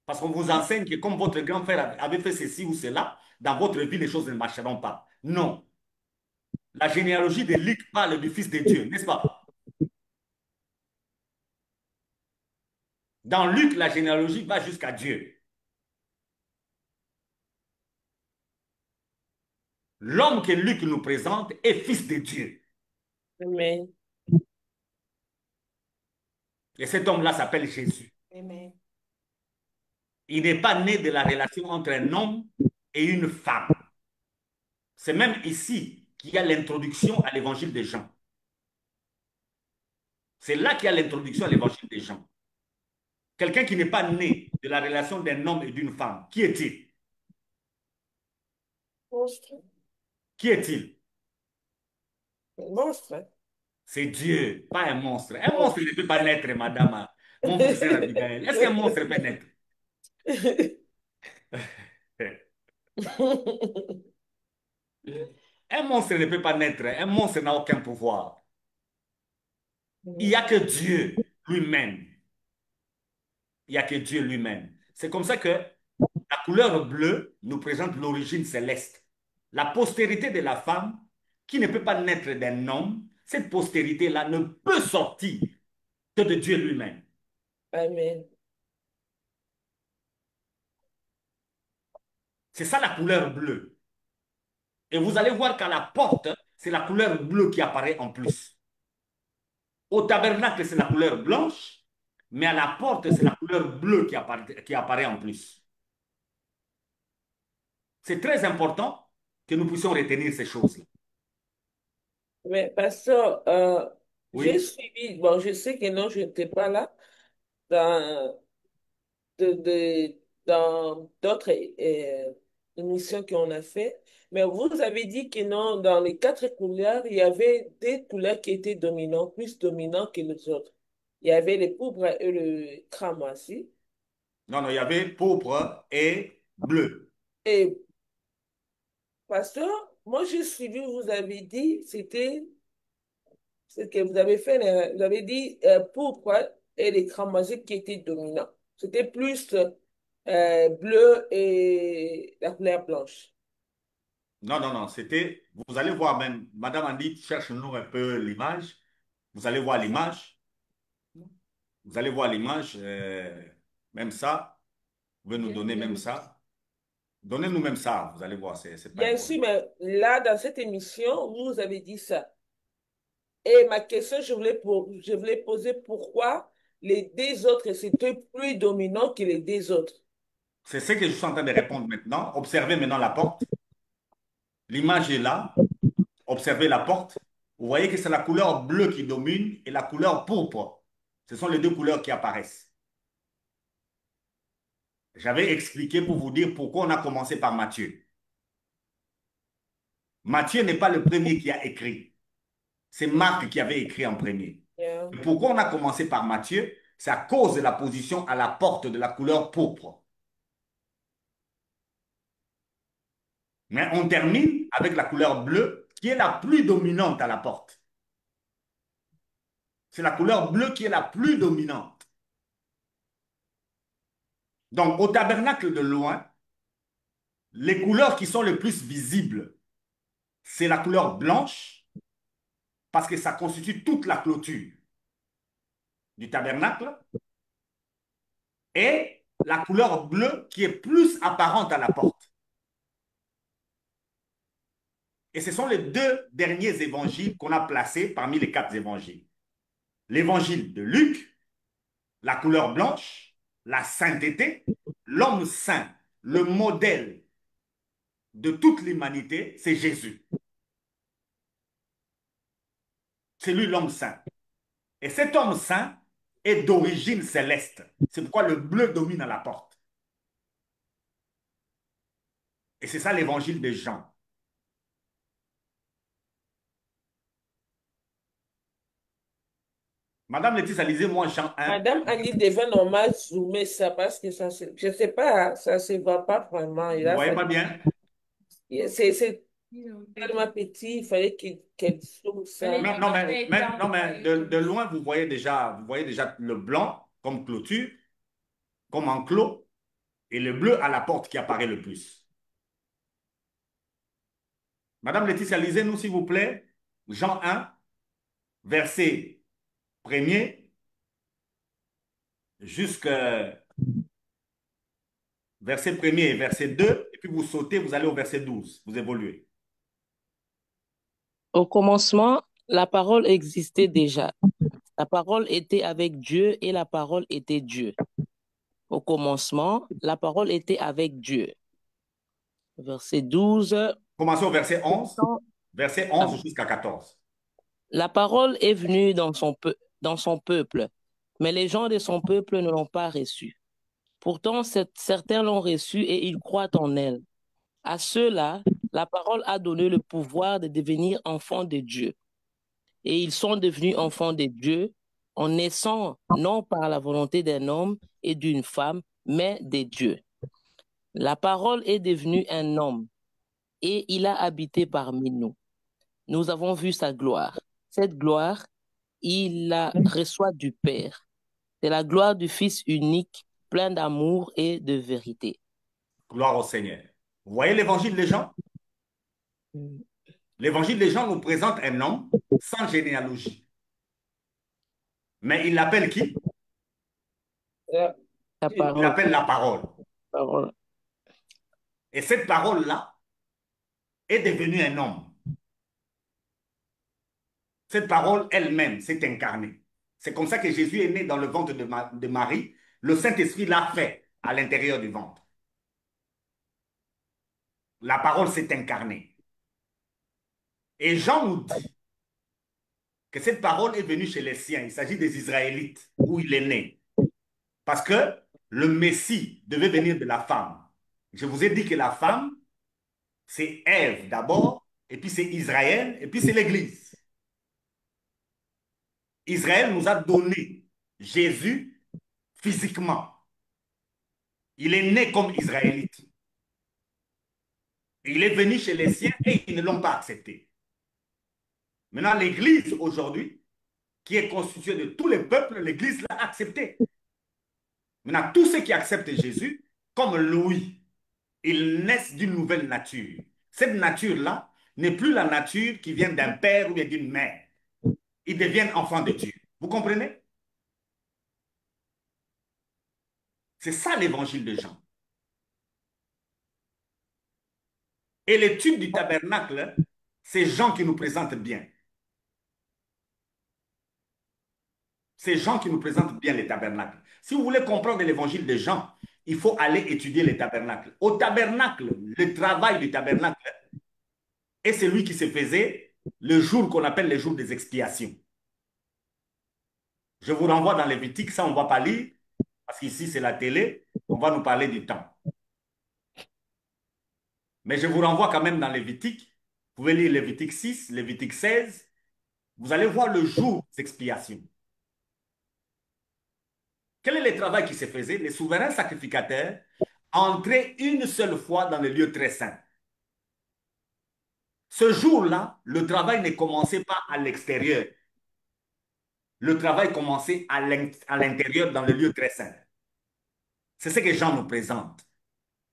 Parce qu'on vous enseigne que comme votre grand-père avait fait ceci ou cela, dans votre vie, les choses ne marcheront pas. Non. La généalogie de Luc parle du Fils de Dieu, n'est-ce pas? Dans Luc, la généalogie va jusqu'à Dieu. L'homme que Luc nous présente est fils de Dieu. Amen. Et cet homme-là s'appelle Jésus. Amen. Il n'est pas né de la relation entre un homme et une femme. C'est même ici qu'il y a l'introduction à l'évangile de Jean. C'est là qu'il y a l'introduction à l'évangile de Jean. Quelqu'un qui n'est pas né de la relation d'un homme et d'une femme, qui est-il? Monstre. Qui est-il? Monstre. C'est Dieu, pas un monstre. Un monstre ne peut pas naître, madame. Mon frère Abigail. Est-ce qu'un monstre peut naître? Un monstre ne peut pas naître. Un monstre n'a aucun pouvoir. Il n'y a que Dieu lui-même. Il n'y a que Dieu lui-même. C'est comme ça que la couleur bleue nous présente l'origine céleste. La postérité de la femme, qui ne peut pas naître d'un homme, cette postérité-là ne peut sortir que de Dieu lui-même. Amen. C'est ça la couleur bleue. Et vous allez voir qu'à la porte, c'est la couleur bleue qui apparaît en plus. Au tabernacle, c'est la couleur blanche, mais à la porte, c'est la couleur bleue qui apparaît en plus. C'est très important que nous puissions retenir ces choses-là. Mais pasteur, j'ai Oui? suivi, bon, je sais que non, je n'étais pas là dans dans d'autres émissions qu'on a fait, mais vous avez dit que non, dans les quatre couleurs, il y avait des couleurs qui étaient dominantes, plus dominantes que les autres. Il y avait le pourpre et le cramoisi. Non, non, il y avait pourpre et bleu. Et pasteur, moi j'ai suivi, vous avez dit, c'est que vous avez fait, vous avez dit pourpre et les cramoisis qui étaient dominants. C'était plus bleu et la couleur blanche. Non, non, non, c'était, vous allez voir même, Madame Andy, cherche-nous un peu l'image. Vous allez voir l'image. Vous allez voir l'image, même ça. Vous pouvez nous donner même ça. Donnez-nous même ça, vous allez voir, c'est pas un Bien sûr, problème. mais là, dans cette émission, vous avez dit ça. Et ma question, je voulais poser pourquoi les deux autres, c'était plus dominant que les deux autres. C'est ce que je suis en train de répondre maintenant. Observez maintenant la porte. L'image est là. Observez la porte. Vous voyez que c'est la couleur bleue qui domine et la couleur pourpre. Ce sont les deux couleurs qui apparaissent. J'avais expliqué pour vous dire pourquoi on a commencé par Matthieu. Matthieu n'est pas le premier qui a écrit. C'est Marc qui avait écrit en premier. Yeah. Et pourquoi on a commencé par Matthieu? C'est à cause de la position à la porte de la couleur pourpre. Mais on termine avec la couleur bleue qui est la plus dominante à la porte. C'est la couleur bleue qui est la plus dominante. Donc, au tabernacle de loin, les couleurs qui sont les plus visibles, c'est la couleur blanche, parce que ça constitue toute la clôture du tabernacle, et la couleur bleue qui est plus apparente à la porte. Et ce sont les deux derniers évangiles qu'on a placés parmi les quatre évangiles. L'évangile de Luc, la couleur blanche, la sainteté, l'homme saint, le modèle de toute l'humanité, c'est Jésus. C'est lui l'homme saint. Et cet homme saint est d'origine céleste. C'est pourquoi le bleu domine à la porte. Et c'est ça l'évangile de Jean. Madame Laetitia, lisez-moi Jean 1. Madame Ali devait normalement zoomer ça parce que ça, je sais pas, hein, ça se voit pas vraiment. Vous ne voyez pas bien? C'est tellement petit, il fallait qu'elle zoome ça. Non, non, mais de loin, vous voyez déjà le blanc comme clôture, comme enclos, et le bleu à la porte qui apparaît le plus. Madame Laetitia, lisez-nous, s'il vous plaît, Jean 1, verset 1er jusqu'à verset 1er et verset 2, et puis vous sautez, vous allez au verset 12, vous évoluez. Au commencement, la parole existait déjà. La parole était avec Dieu et la parole était Dieu. Au commencement, la parole était avec Dieu. Verset 12. Commençons au verset 11, verset 11 jusqu'à 14. La parole est venue dans son peuple, mais les gens de son peuple ne l'ont pas reçue. Pourtant, certains l'ont reçue et ils croient en elle. À ceux-là, la parole a donné le pouvoir de devenir enfants de Dieu. Et ils sont devenus enfants de Dieu en naissant non par la volonté d'un homme et d'une femme, mais de Dieu. La parole est devenue un homme et il a habité parmi nous. Nous avons vu sa gloire. Cette gloire, il la reçoit du Père. C'est la gloire du Fils unique, plein d'amour et de vérité. Gloire au Seigneur. Vous voyez l'évangile des gens? L'évangile des gens nous présente un homme sans généalogie. Mais il l'appelle qui? La Il parole. l'appelle la parole. Parole. Et cette parole-là est devenue un homme. Cette parole elle-même s'est incarnée. C'est comme ça que Jésus est né dans le ventre de Marie. Le Saint-Esprit l'a fait à l'intérieur du ventre. La parole s'est incarnée. Et Jean nous dit que cette parole est venue chez les siens. Il s'agit des Israélites, où il est né. Parce que le Messie devait venir de la femme. Je vous ai dit que la femme, c'est Ève d'abord, et puis c'est Israël, et puis c'est l'Église. Israël nous a donné Jésus physiquement. Il est né comme Israélite. Il est venu chez les siens et ils ne l'ont pas accepté. Maintenant, l'Église aujourd'hui, qui est constituée de tous les peuples, l'Église l'a accepté. Maintenant, tous ceux qui acceptent Jésus, comme Louis, ils naissent d'une nouvelle nature. Cette nature-là n'est plus la nature qui vient d'un père ou d'une mère. Ils deviennent enfants de Dieu. Vous comprenez? C'est ça l'évangile de Jean. Et l'étude du tabernacle, c'est Jean qui nous présente bien. C'est Jean qui nous présente bien les tabernacles. Si vous voulez comprendre l'évangile de Jean, il faut aller étudier les tabernacles. Au tabernacle, le travail du tabernacle est celui qui se faisait le jour qu'on appelle le jour des expiations. Je vous renvoie dans Lévitique, ça on ne va pas lire, parce qu'ici c'est la télé, on va nous parler du temps. Mais je vous renvoie quand même dans Lévitique. Vous pouvez lire Lévitique 6, Lévitique 16. Vous allez voir le jour des expiations. Quel est le travail qui se faisait? Les souverains sacrificateurs entraient une seule fois dans le lieu très saint. Ce jour-là, le travail ne commençait pas à l'extérieur. Le travail commençait à l'intérieur, dans le lieu très saint. C'est ce que Jean nous présente.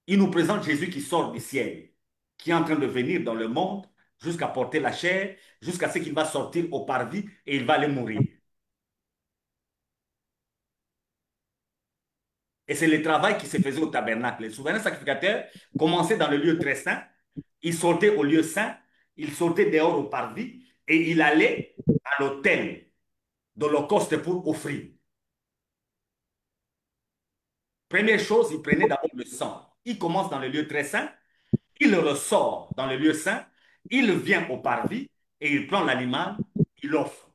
Il nous présente Jésus qui sort du ciel, qui est en train de venir dans le monde jusqu'à porter la chair, jusqu'à ce qu'il va sortir au parvis et il va aller mourir. Et c'est le travail qui se faisait au tabernacle. Les souverains sacrificateurs commençaient dans le lieu très saint, ils sortaient au lieu saint, ils sortaient dehors au parvis et ils allaient à l'autel d'Holocauste pour offrir. Première chose, ils prenaient d'abord le sang. Il commence dans le lieu très saint, il ressort dans le lieu saint, il vient au parvis et il prend l'animal, il offre.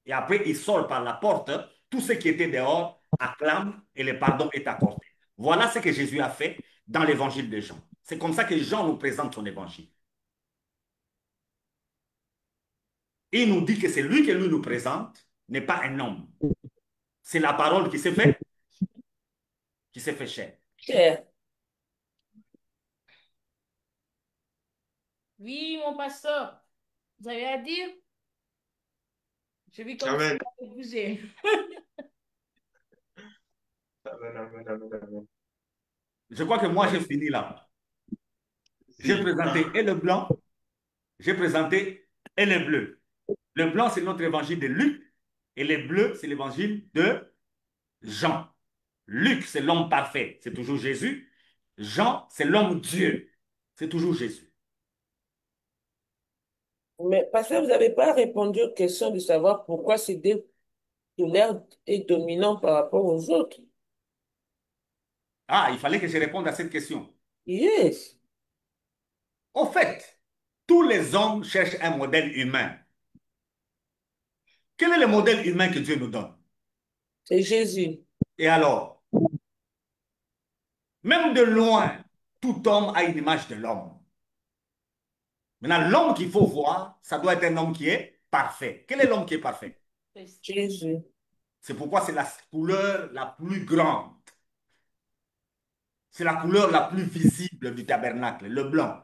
Et après, il sort par la porte, tous ceux qui étaient dehors acclament et le pardon est accordé. Voilà ce que Jésus a fait dans l'évangile de Jean. C'est comme ça que Jean nous présente son évangile. Il nous dit que c'est lui que lui nous présente n'est pas un homme. C'est la parole qui s'est fait chair. Cher. Oui, mon pasteur, vous avez à dire? Je vais commencer Amen. à bouger. Amen, amen, amen, amen. Je crois que moi, j'ai fini là. J'ai présenté et le blanc, j'ai présenté et le bleu. Le blanc, c'est notre évangile de Luc et le bleu, c'est l'évangile de Jean. Luc, c'est l'homme parfait, c'est toujours Jésus. Jean, c'est l'homme Dieu, c'est toujours Jésus. Mais parce que vous n'avez pas répondu aux questions de savoir pourquoi ces deux couleurs est dominant par rapport aux autres. Ah, il fallait que je réponde à cette question. Yes. Au fait, tous les hommes cherchent un modèle humain. Quel est le modèle humain que Dieu nous donne? C'est Jésus. Et alors, même de loin, tout homme a une image de l'homme. Maintenant, l'homme qu'il faut voir, ça doit être un homme qui est parfait. Quel est l'homme qui est parfait? Jésus. C'est pourquoi c'est la couleur la plus grande. C'est la couleur la plus visible du tabernacle, le blanc.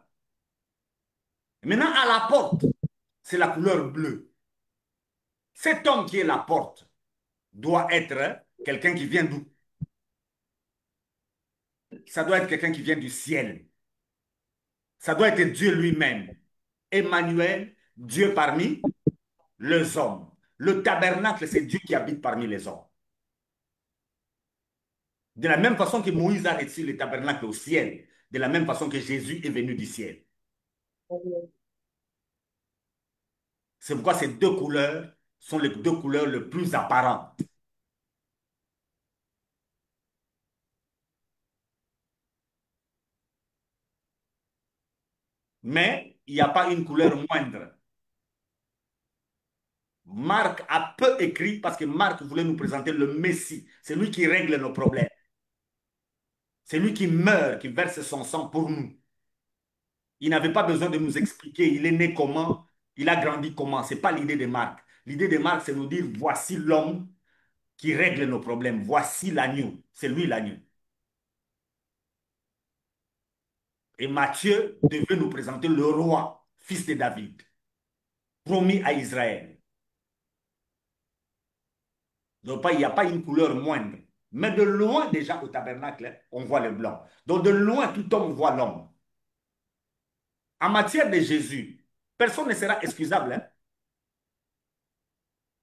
Maintenant, à la porte, c'est la couleur bleue. Cet homme qui est la porte doit être quelqu'un qui vient d'où? Ça doit être quelqu'un qui vient du ciel. Ça doit être Dieu lui-même. Emmanuel, Dieu parmi les hommes. Le tabernacle, c'est Dieu qui habite parmi les hommes. De la même façon que Moïse a reçu le tabernacle au ciel, de la même façon que Jésus est venu du ciel. C'est pourquoi ces deux couleurs sont les deux couleurs les plus apparentes. Mais il n'y a pas une couleur moindre. Marc a peu écrit parce que Marc voulait nous présenter le Messie. C'est lui qui règle nos problèmes. C'est lui qui meurt, qui verse son sang pour nous. Il n'avait pas besoin de nous expliquer il est né comment, il a grandi comment. Ce n'est pas l'idée de Marc. L'idée de Marc, c'est nous dire voici l'homme qui règle nos problèmes. Voici l'agneau. C'est lui l'agneau. Et Matthieu devait nous présenter le roi, fils de David, promis à Israël. Donc, il n'y a pas une couleur moindre. Mais de loin, déjà, au tabernacle, on voit le blanc. Donc, de loin, tout homme voit l'homme. En matière de Jésus, personne ne sera excusable. Hein?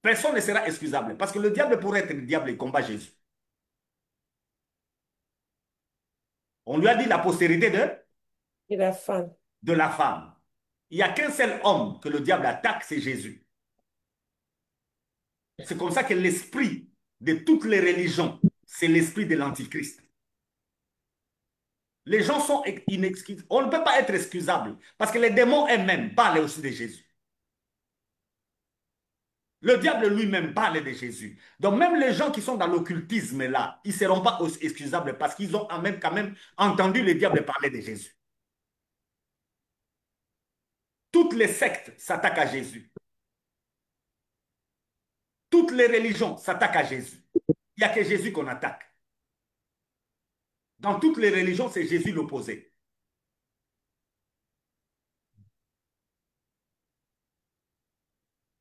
Personne ne sera excusable. Parce que le diable pourrait être le diable et combat Jésus. On lui a dit la postérité Et la femme. de la femme. Il n'y a qu'un seul homme que le diable attaque, c'est Jésus. C'est comme ça que l'esprit de toutes les religions, c'est l'esprit de l'Antichrist. Les gens sont inexcusables. On ne peut pas être excusable parce que les démons eux-mêmes parlent aussi de Jésus. Le diable lui-même parle de Jésus. Donc même les gens qui sont dans l'occultisme là, ils ne seront pas aussi excusables parce qu'ils ont quand même entendu le diable parler de Jésus. Toutes les sectes s'attaquent à Jésus. Toutes les religions s'attaquent à Jésus. Il n'y a que Jésus qu'on attaque. Dans toutes les religions, c'est Jésus l'opposé.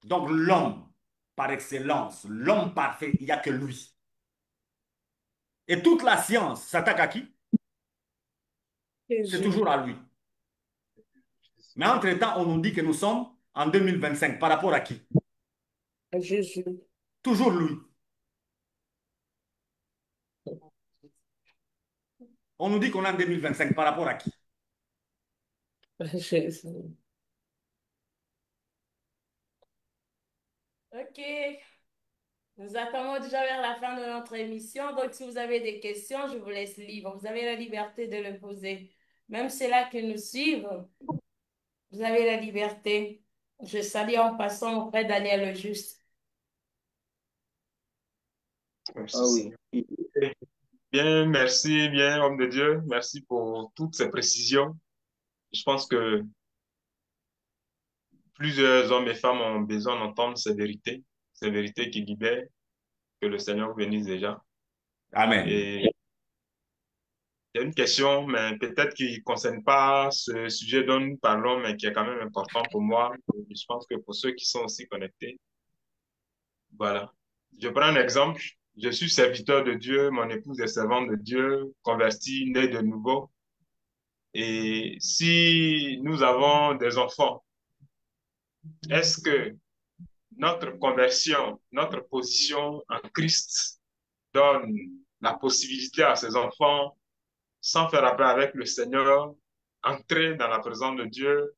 Donc l'homme, par excellence, l'homme parfait, il n'y a que lui. Et toute la science s'attaque à qui? C'est Jésus. toujours à lui. Mais entre-temps, on nous dit que nous sommes en 2025. Par rapport à qui? À Jésus. Toujours lui. On nous dit qu'on est en 2025. Par rapport à qui? À Jésus. Ok, nous attendons déjà vers la fin de notre émission. Donc, si vous avez des questions, je vous laisse libre. Vous avez la liberté de le poser. Même ceux-là qui nous suivent, vous avez la liberté. Je salue en passant mon frère Daniel le Juste. Merci, Ah oui. Seigneur. Bien, merci, bien, homme de Dieu. Merci pour toutes ces précisions. Je pense que plusieurs hommes et femmes ont besoin d'entendre ces vérités qui libèrent, que le Seigneur vous bénisse déjà. Amen. Et il y a une question, mais peut-être qui ne concerne pas ce sujet dont nous parlons, mais qui est quand même important pour moi. Je pense que pour ceux qui sont aussi connectés, voilà. Je prends un exemple. Je suis serviteur de Dieu, mon épouse est servante de Dieu, convertie, née de nouveau. Et si nous avons des enfants, est-ce que notre conversion, notre position en Christ donne la possibilité à ces enfants, sans faire appel avec le Seigneur, entrer dans la présence de Dieu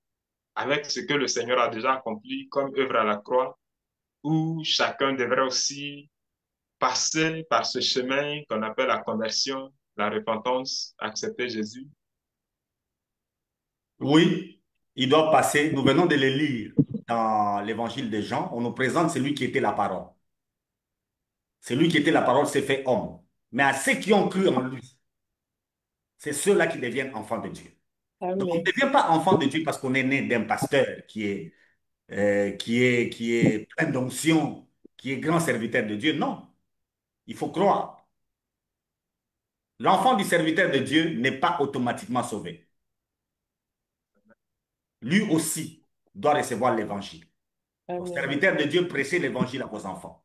avec ce que le Seigneur a déjà accompli comme œuvre à la croix, où chacun devrait aussi passer par ce chemin qu'on appelle la conversion, la repentance, accepter Jésus. Oui, il doit passer. Nous venons de le lire dans l'évangile de Jean. On nous présente celui qui était la parole. Celui qui était la parole s'est fait homme. Mais à ceux qui ont cru en lui, c'est ceux-là qui deviennent enfants de Dieu. Donc, on ne Amen. devient pas enfant de Dieu parce qu'on est né d'un pasteur qui est plein d'onction, qui est grand serviteur de Dieu. Non, il faut croire. L'enfant du serviteur de Dieu n'est pas automatiquement sauvé. Lui aussi doit recevoir l'évangile. Le Amen. serviteur de Dieu, prêchez l'évangile à vos enfants.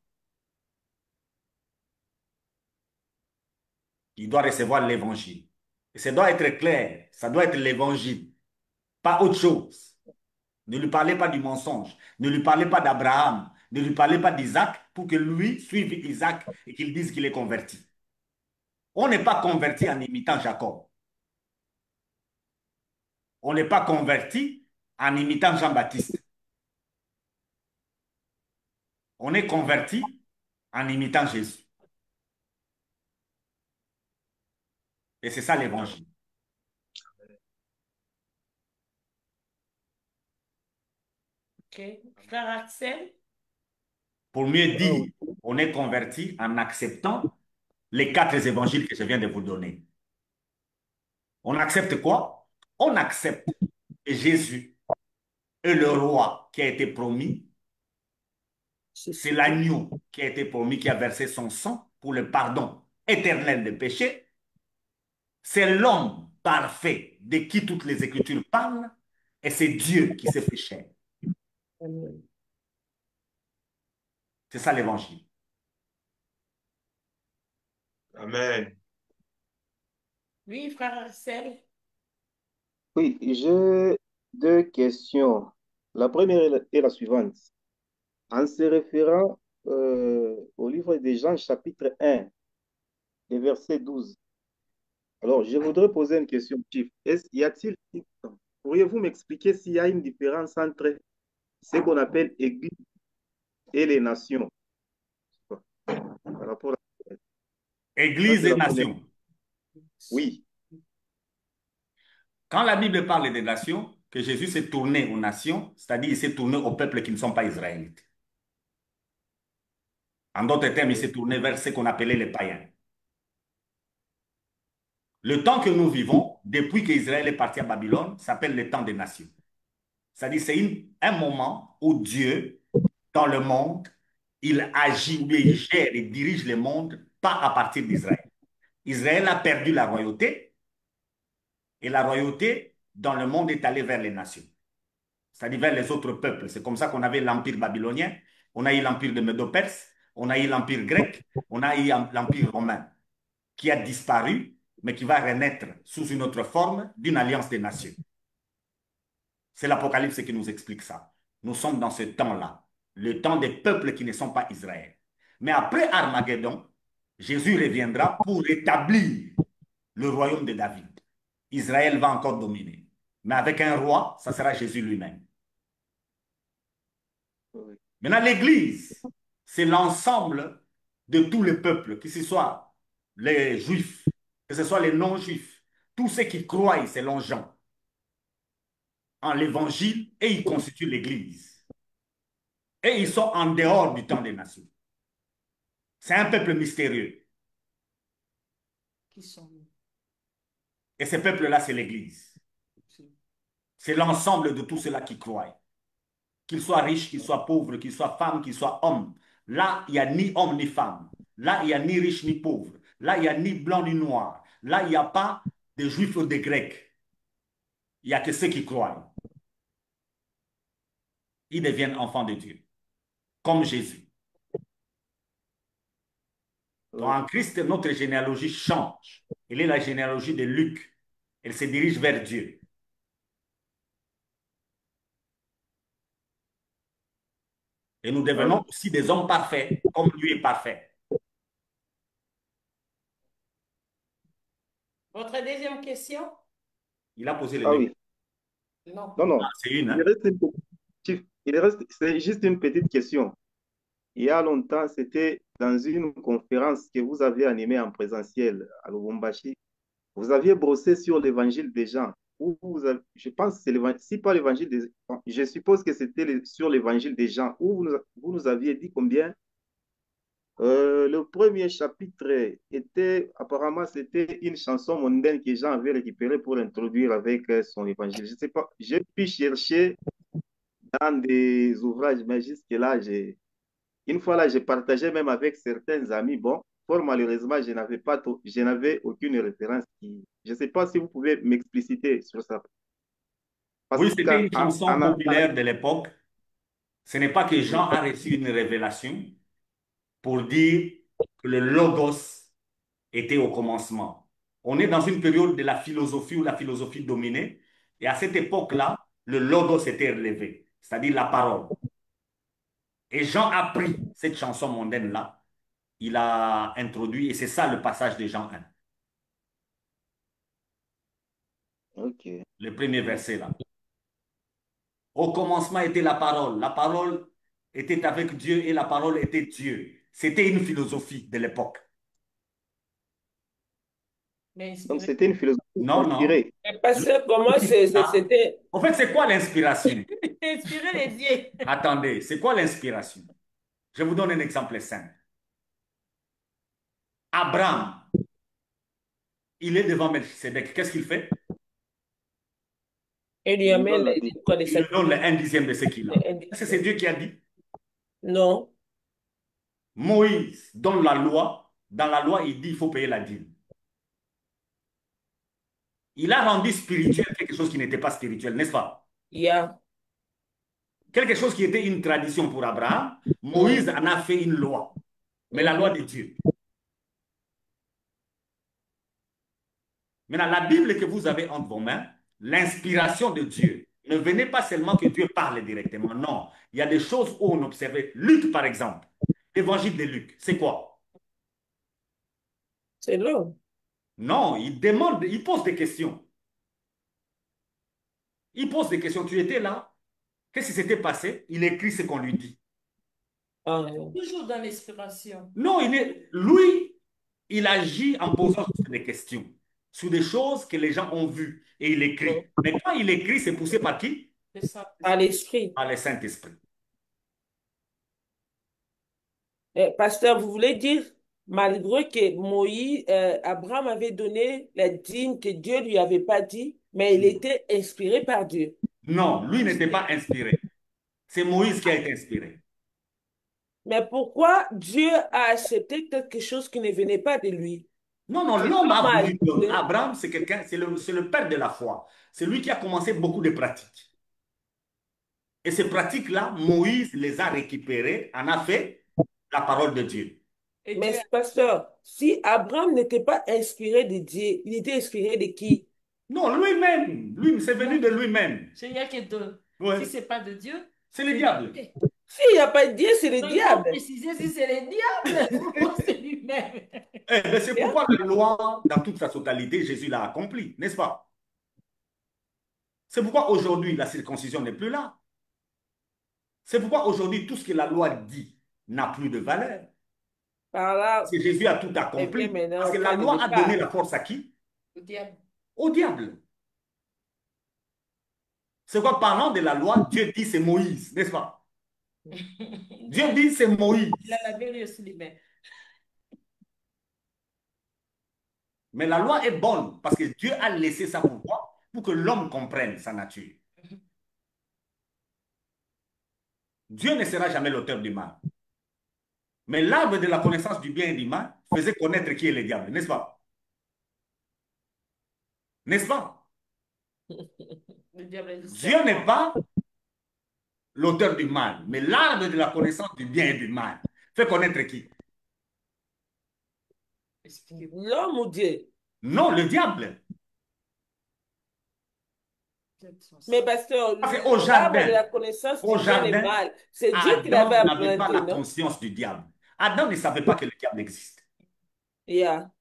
Il doit recevoir l'évangile. Et ça doit être clair, ça doit être l'évangile, pas autre chose. Ne lui parlez pas du mensonge, ne lui parlez pas d'Abraham, ne lui parlez pas d'Isaac pour que lui suive Isaac et qu'il dise qu'il est converti. On n'est pas converti en imitant Jacob. On n'est pas converti en imitant Jean-Baptiste. On est converti en imitant Jésus. Et c'est ça l'évangile. OK. Frère Axel? Pour mieux dire, on est converti en acceptant les 4 évangiles que je viens de vous donner. On accepte quoi? On accepte que Jésus est le roi qui a été promis. C'est l'agneau qui a été promis, qui a versé son sang pour le pardon éternel des péchés. C'est l'homme parfait de qui toutes les Écritures parlent. Et c'est Dieu qui s'est fait chair. Amen. C'est ça l'évangile. Amen. Oui, frère Axel? Oui, j'ai 2 questions. La première est la suivante. En se référant au livre de Jean, chapitre 1, et verset 12. Alors, je voudrais poser une question, Chief. Pourriez-vous m'expliquer s'il y a une différence entre ce qu'on appelle Église et les nations par rapport à ça, Église c'est et la première. nation. Oui, Quand la Bible parle des nations, que Jésus s'est tourné aux nations, c'est-à-dire il s'est tourné aux peuples qui ne sont pas israélites. En d'autres termes, il s'est tourné vers ce qu'on appelait les païens. Le temps que nous vivons, depuis qu'Israël est parti à Babylone, s'appelle le temps des nations. C'est-à-dire c'est un moment où Dieu, dans le monde, il agit, il gère et dirige le monde, pas à partir d'Israël. Israël a perdu la royauté et la royauté dans le monde est allée vers les nations, c'est-à-dire vers les autres peuples. C'est comme ça qu'on avait l'empire babylonien, on a eu l'empire de Médo-Perse, on a eu l'empire grec, on a eu l'empire romain qui a disparu, mais qui va renaître sous une autre forme d'une alliance des nations. C'est l'Apocalypse qui nous explique ça. Nous sommes dans ce temps-là, le temps des peuples qui ne sont pas Israël. Mais après Armageddon, Jésus reviendra pour établir le royaume de David. Israël va encore dominer. Mais avec un roi, ça sera Jésus lui-même. oui, Maintenant, l'Église, c'est l'ensemble de tous les peuples, que ce soit les Juifs, que ce soit les non-Juifs, tous ceux qui croient selon Jean en l'Évangile et ils constituent l'Église. Et ils sont en dehors du temps des nations. C'est un peuple mystérieux. Qui sont Et ce peuple-là, c'est l'Église. C'est l'ensemble de tous ceux-là qui croient. Qu'ils soient riches, qu'ils soient pauvres, qu'ils soient femmes, qu'ils soient hommes. Là, il n'y a ni homme ni femme. Là, il n'y a ni riche ni pauvre. Là, il n'y a ni blanc ni noir. Là, il n'y a pas de juifs ou de grecs. Il n'y a que ceux qui croient. Ils deviennent enfants de Dieu, comme Jésus. Donc, oui. en Christ, notre généalogie change. Elle est la généalogie de Luc. Elle se dirige vers Dieu. Et nous Ah oui. devenons aussi des hommes parfaits, comme lui est parfait. Votre deuxième question? Il a posé les Ah deux. oui. Non. Non, Ah, non. c'est une, Il hein? reste une c'est juste une petite question. Il y a longtemps, c'était dans une conférence que vous avez animée en présentiel à Lubumbashi. Vous aviez brossé sur l'évangile des gens. Je pense que c'est l'évangile, si pas l'évangile des, je suppose que c'était sur l'évangile des gens, où vous nous aviez dit combien le premier chapitre était, apparemment, c'était une chanson mondaine que Jean avait récupérée pour introduire avec son évangile. Je ne sais pas, j'ai pu chercher dans des ouvrages, mais jusque-là, une fois là, j'ai partagé même avec certains amis. Bon, fort malheureusement, je n'avais aucune référence je ne sais pas si vous pouvez m'expliciter sur ça. Parce Oui, c'était qu'en une chanson en- populaire de l'époque. Ce n'est pas que Jean a reçu une révélation pour dire que le logos était au commencement. On est dans une période de la philosophie où la philosophie dominait. Et à cette époque-là, le logos était relevé, c'est-à-dire la parole. Et Jean a pris cette chanson mondaine-là, il a introduit, et c'est ça le passage de Jean 1, Ok. le premier verset là. Au commencement était la parole était avec Dieu et la parole était Dieu. C'était une philosophie de l'époque. Mais Donc, inspiré. c'était une philosophie Non, non. inspirée. Et pasteur, comment Ah, c'était? en fait, c'est quoi l'inspiration? Inspiré les dieux. Attendez, c'est quoi l'inspiration? Je vous donne un exemple simple. Abraham, il est devant Melchisedec. Qu'est-ce qu'il fait? Il lui Il lui amène donne la vie. quoi, des Il lui donne le sacrifices. 1/10 de ce qu'il a. Est-ce que c'est Dieu qui a dit? Non, Moïse donne la loi. Dans la loi, il dit il faut payer la dîme. Il a rendu spirituel quelque chose qui n'était pas spirituel, n'est-ce pas? il y a. Quelque chose qui était une tradition pour Abraham, Moïse Mhm, en a fait une loi, mais la loi mhm. de Dieu. Maintenant, la Bible que vous avez entre vos mains, l'inspiration de Dieu, ne venait pas seulement que Dieu parle directement, non. Il y a des choses où on observait. Luc, par exemple, l'évangile de Luc, c'est quoi? C'est l'homme. Non, il demande, il pose des questions. Il pose des questions. Tu étais là? Qu'est-ce qui s'était passé? Il écrit ce qu'on lui dit. Ah, Toujours dans l'inspiration. Non, lui, il agit en posant des questions sur des choses que les gens ont vues et il écrit. non. Mais quand il écrit, c'est poussé par qui? Le Saint- À l'esprit. Par le Saint-Esprit. Pasteur, vous voulez dire, malgré que Abraham avait donné la dîme que Dieu lui avait pas dit, mais il était inspiré par Dieu. Non, lui n'était pas inspiré. C'est Moïse qui a été inspiré. Mais pourquoi Dieu a accepté quelque chose qui ne venait pas de lui? Non, non, Que l'homme l'homme a a voulu. accepté. Abraham, c'est quelqu'un, c'est le père de la foi. C'est lui qui a commencé beaucoup de pratiques. Et ces pratiques-là, Moïse les a récupérées, en a fait la parole de Dieu. Et Dieu, Mais pasteur, si Abraham n'était pas inspiré de Dieu, il était inspiré de qui? Non, lui-même, lui, c'est venu de lui-même. il n'y a que deux. Si Ouais. ce n'est pas de Dieu, C'est le diable. S'il n'y a pas de Dieu, c'est le donc il faut diable. préciser si c'est le diable ou c'est lui-même. Eh ben, c'est Hein? pourquoi la loi, dans toute sa totalité, Jésus l'a accomplie, n'est-ce pas? C'est pourquoi aujourd'hui, la circoncision n'est plus là. C'est pourquoi aujourd'hui, tout ce que la loi dit n'a plus de valeur. Par Parce là, que Jésus a tout on vient accompli. maintenant Parce au que la point de loi a donné départ. la force à qui? Le diable. Au diable. C'est quoi, parlant de la loi, Dieu dit c'est Moïse, n'est-ce pas? Dieu dit c'est Moïse. Il a lavé lui aussi les mains. Mais la loi est bonne parce que Dieu a laissé ça pour quoi? Pour que l'homme comprenne sa nature. Dieu ne sera jamais l'auteur du mal. Mais l'arbre de la connaissance du bien et du mal faisait connaître qui est le diable, n'est-ce pas? N'est-ce pas? Le diable est le Dieu n'est pas l'auteur du mal, mais l'arbre de la connaissance du bien et du mal fait connaître qui? Expliquez-vous. L'homme ou Dieu? Non, le diable. Mais pasteur, Parce qu'au l'arbre de jardin, la connaissance au du bien et du jardin, mal, c'est Dieu qui l'avait Adam n'avait pas implanté, la non? conscience du diable. Adam ne savait pas que le diable existe. Yeah.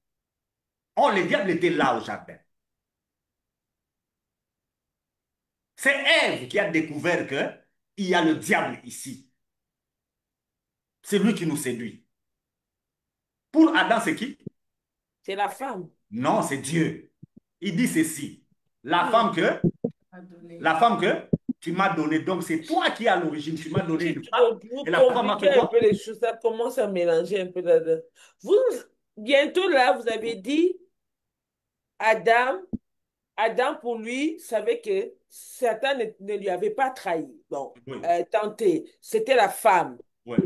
Or, le diable était là au jardin. C'est Ève qui a découvert qu'il y a le diable ici. C'est lui qui nous séduit. Pour Adam, c'est qui? C'est la femme. Non, c'est Dieu. Il dit ceci. La Oui. femme que, A donné. la femme que tu m'as donnée, donc c'est toi qui es à l'origine. Tu m'as donné une femme. Vous Et la femme a compliquez fait un quoi? peu les choses, ça commence à mélanger un peu là-dedans. Vous, bientôt là, vous avez dit Adam, Adam pour lui savait que Satan ne lui avait pas trahi, bon, Oui, tenté, c'était la femme. oui.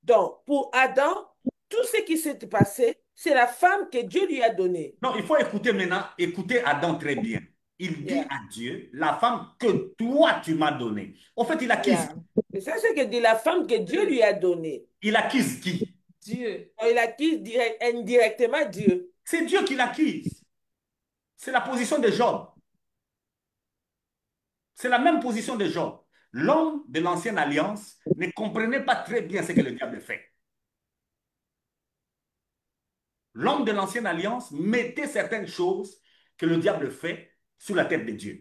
Donc, pour Adam, tout ce qui s'est passé, c'est la femme que Dieu lui a donnée. Non, il faut écouter maintenant, écouter Adam très bien. Il dit Yeah. à Dieu, la femme que toi tu m'as donnée. En fait, il accuse. Yeah. C'est ça ce que dit la femme que Dieu lui a donnée. Il accuse qui? Dieu. Il accuse indirectement Dieu. C'est Dieu qui l'accuse. C'est la position de Job. C'est la même position de Job. L'homme de l'ancienne alliance ne comprenait pas très bien ce que le diable fait. L'homme de l'ancienne alliance mettait certaines choses que le diable fait sur la tête de Dieu.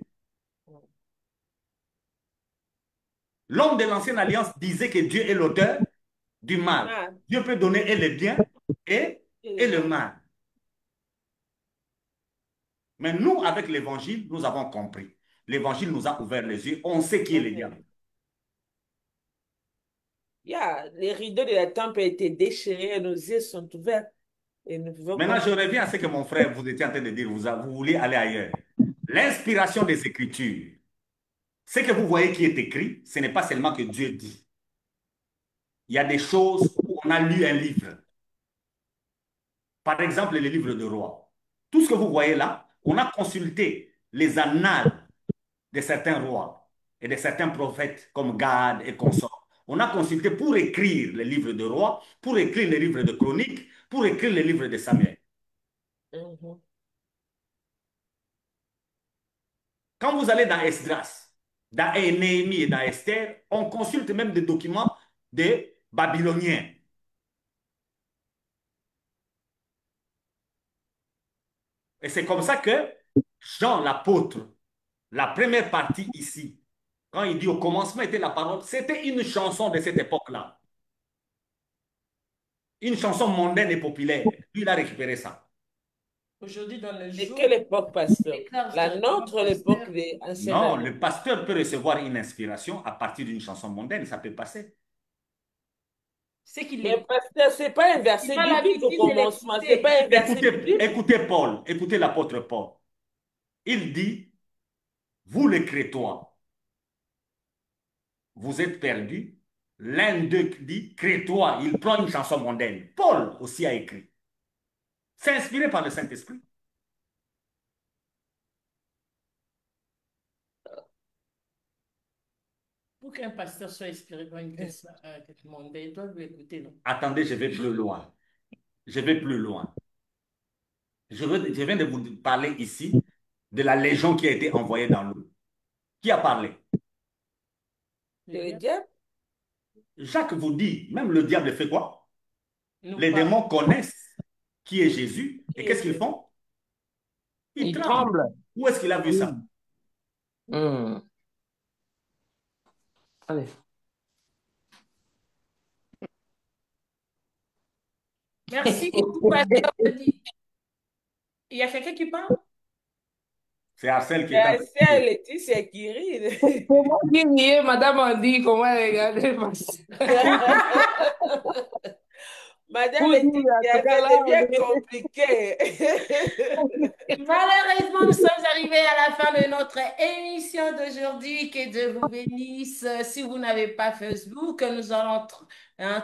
L'homme de l'ancienne alliance disait que Dieu est l'auteur du mal. Ah, Dieu peut donner et le bien et le mal. Mais nous, avec l'évangile, nous avons compris. L'évangile nous a ouvert les yeux. On sait qui est le diable. Yeah. Les rideaux de la temple ont été déchirés et nos yeux sont ouverts. Et nous pouvons Maintenant, je comprendre. reviens à ce que mon frère vous était en train de dire. Vous voulez aller ailleurs. L'inspiration des Écritures. Ce que vous voyez qui est écrit, ce n'est pas seulement que Dieu dit. Il y a des choses où on a lu un livre. Par exemple, les livres de rois. Tout ce que vous voyez là, on a consulté les annales de certains rois et de certains prophètes comme Gad et consorts. On a consulté pour écrire les livres de rois, pour écrire les livres de chroniques, pour écrire les livres de Samuel. Mhm. Quand vous allez dans Esdras, dans Néhémie et dans Esther, on consulte même des documents des Babyloniens. Et c'est comme ça que Jean l'apôtre, la première partie ici, quand il dit au commencement était la parole, c'était une chanson de cette époque-là. Une chanson mondaine et populaire. Lui, il a récupéré ça. Aujourd'hui, dans le De jour, quelle époque, pasteur? déclare La directement nôtre, l'époque pasteur. des anciennes Non, alliances. le pasteur peut recevoir une inspiration à partir d'une chanson mondaine, ça peut passer. C'est qu'il Mais est. pasteur, c'est pas un Il verset a biblique au l'habitude de commencement. C'est l'écouter. pas un verset Écoutez, biblique. écoutez Paul, écoutez l'apôtre Paul. Il dit, vous les Crétois, vous êtes perdus. L'un d'eux dit, Crétois, il prend une chanson mondaine. Paul aussi a écrit. C'est inspiré par le Saint-Esprit. Pour qu'un pasteur soit inspiré par une question mondaine, il doit lui écouter, non? Attendez, je vais plus loin. Je vais plus loin. Je viens de vous parler ici de la légion qui a été envoyée dans l'eau. Qui a parlé? C'est le diable. Jacques vous dit, même le diable fait quoi? Nous Les parlons. démons connaissent qui est Jésus. Et qu'est-ce qu'ils font? Ils Il tremblent. tremble. Où est-ce qu'il a vu ça? Hmm. Allez. Merci beaucoup, pasteur. Il y a quelqu'un qui parle? C'est Arcel qui est en train C'est de... Laetitia qui rit. C'est moi qui riais, madame a dit comment elle regardait le pasteur. Madame Pour dire, en Laetitia, tout cas, là, c'est bien compliqué. Malheureusement, nous sommes arrivés à la fin de notre émission d'aujourd'hui. Que Dieu vous bénisse. Si vous n'avez pas Facebook, nous allons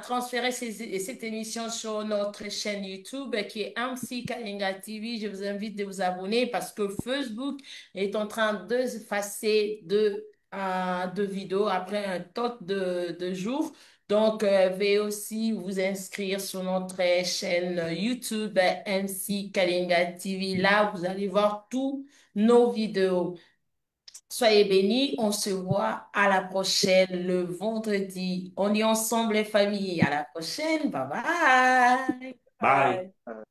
transférer cette émission sur notre chaîne YouTube qui est MC Kalinga TV. Je vous invite de vous abonner parce que Facebook est en train de s'effacer de vidéos après un temps de jours. Donc, veuillez aussi vous inscrire sur notre chaîne YouTube MC Kalinga TV. Là, vous allez voir tous nos vidéos. Soyez bénis. On se voit à la prochaine le vendredi. On est ensemble, les familles. À la prochaine. Bye bye. Bye. Bye.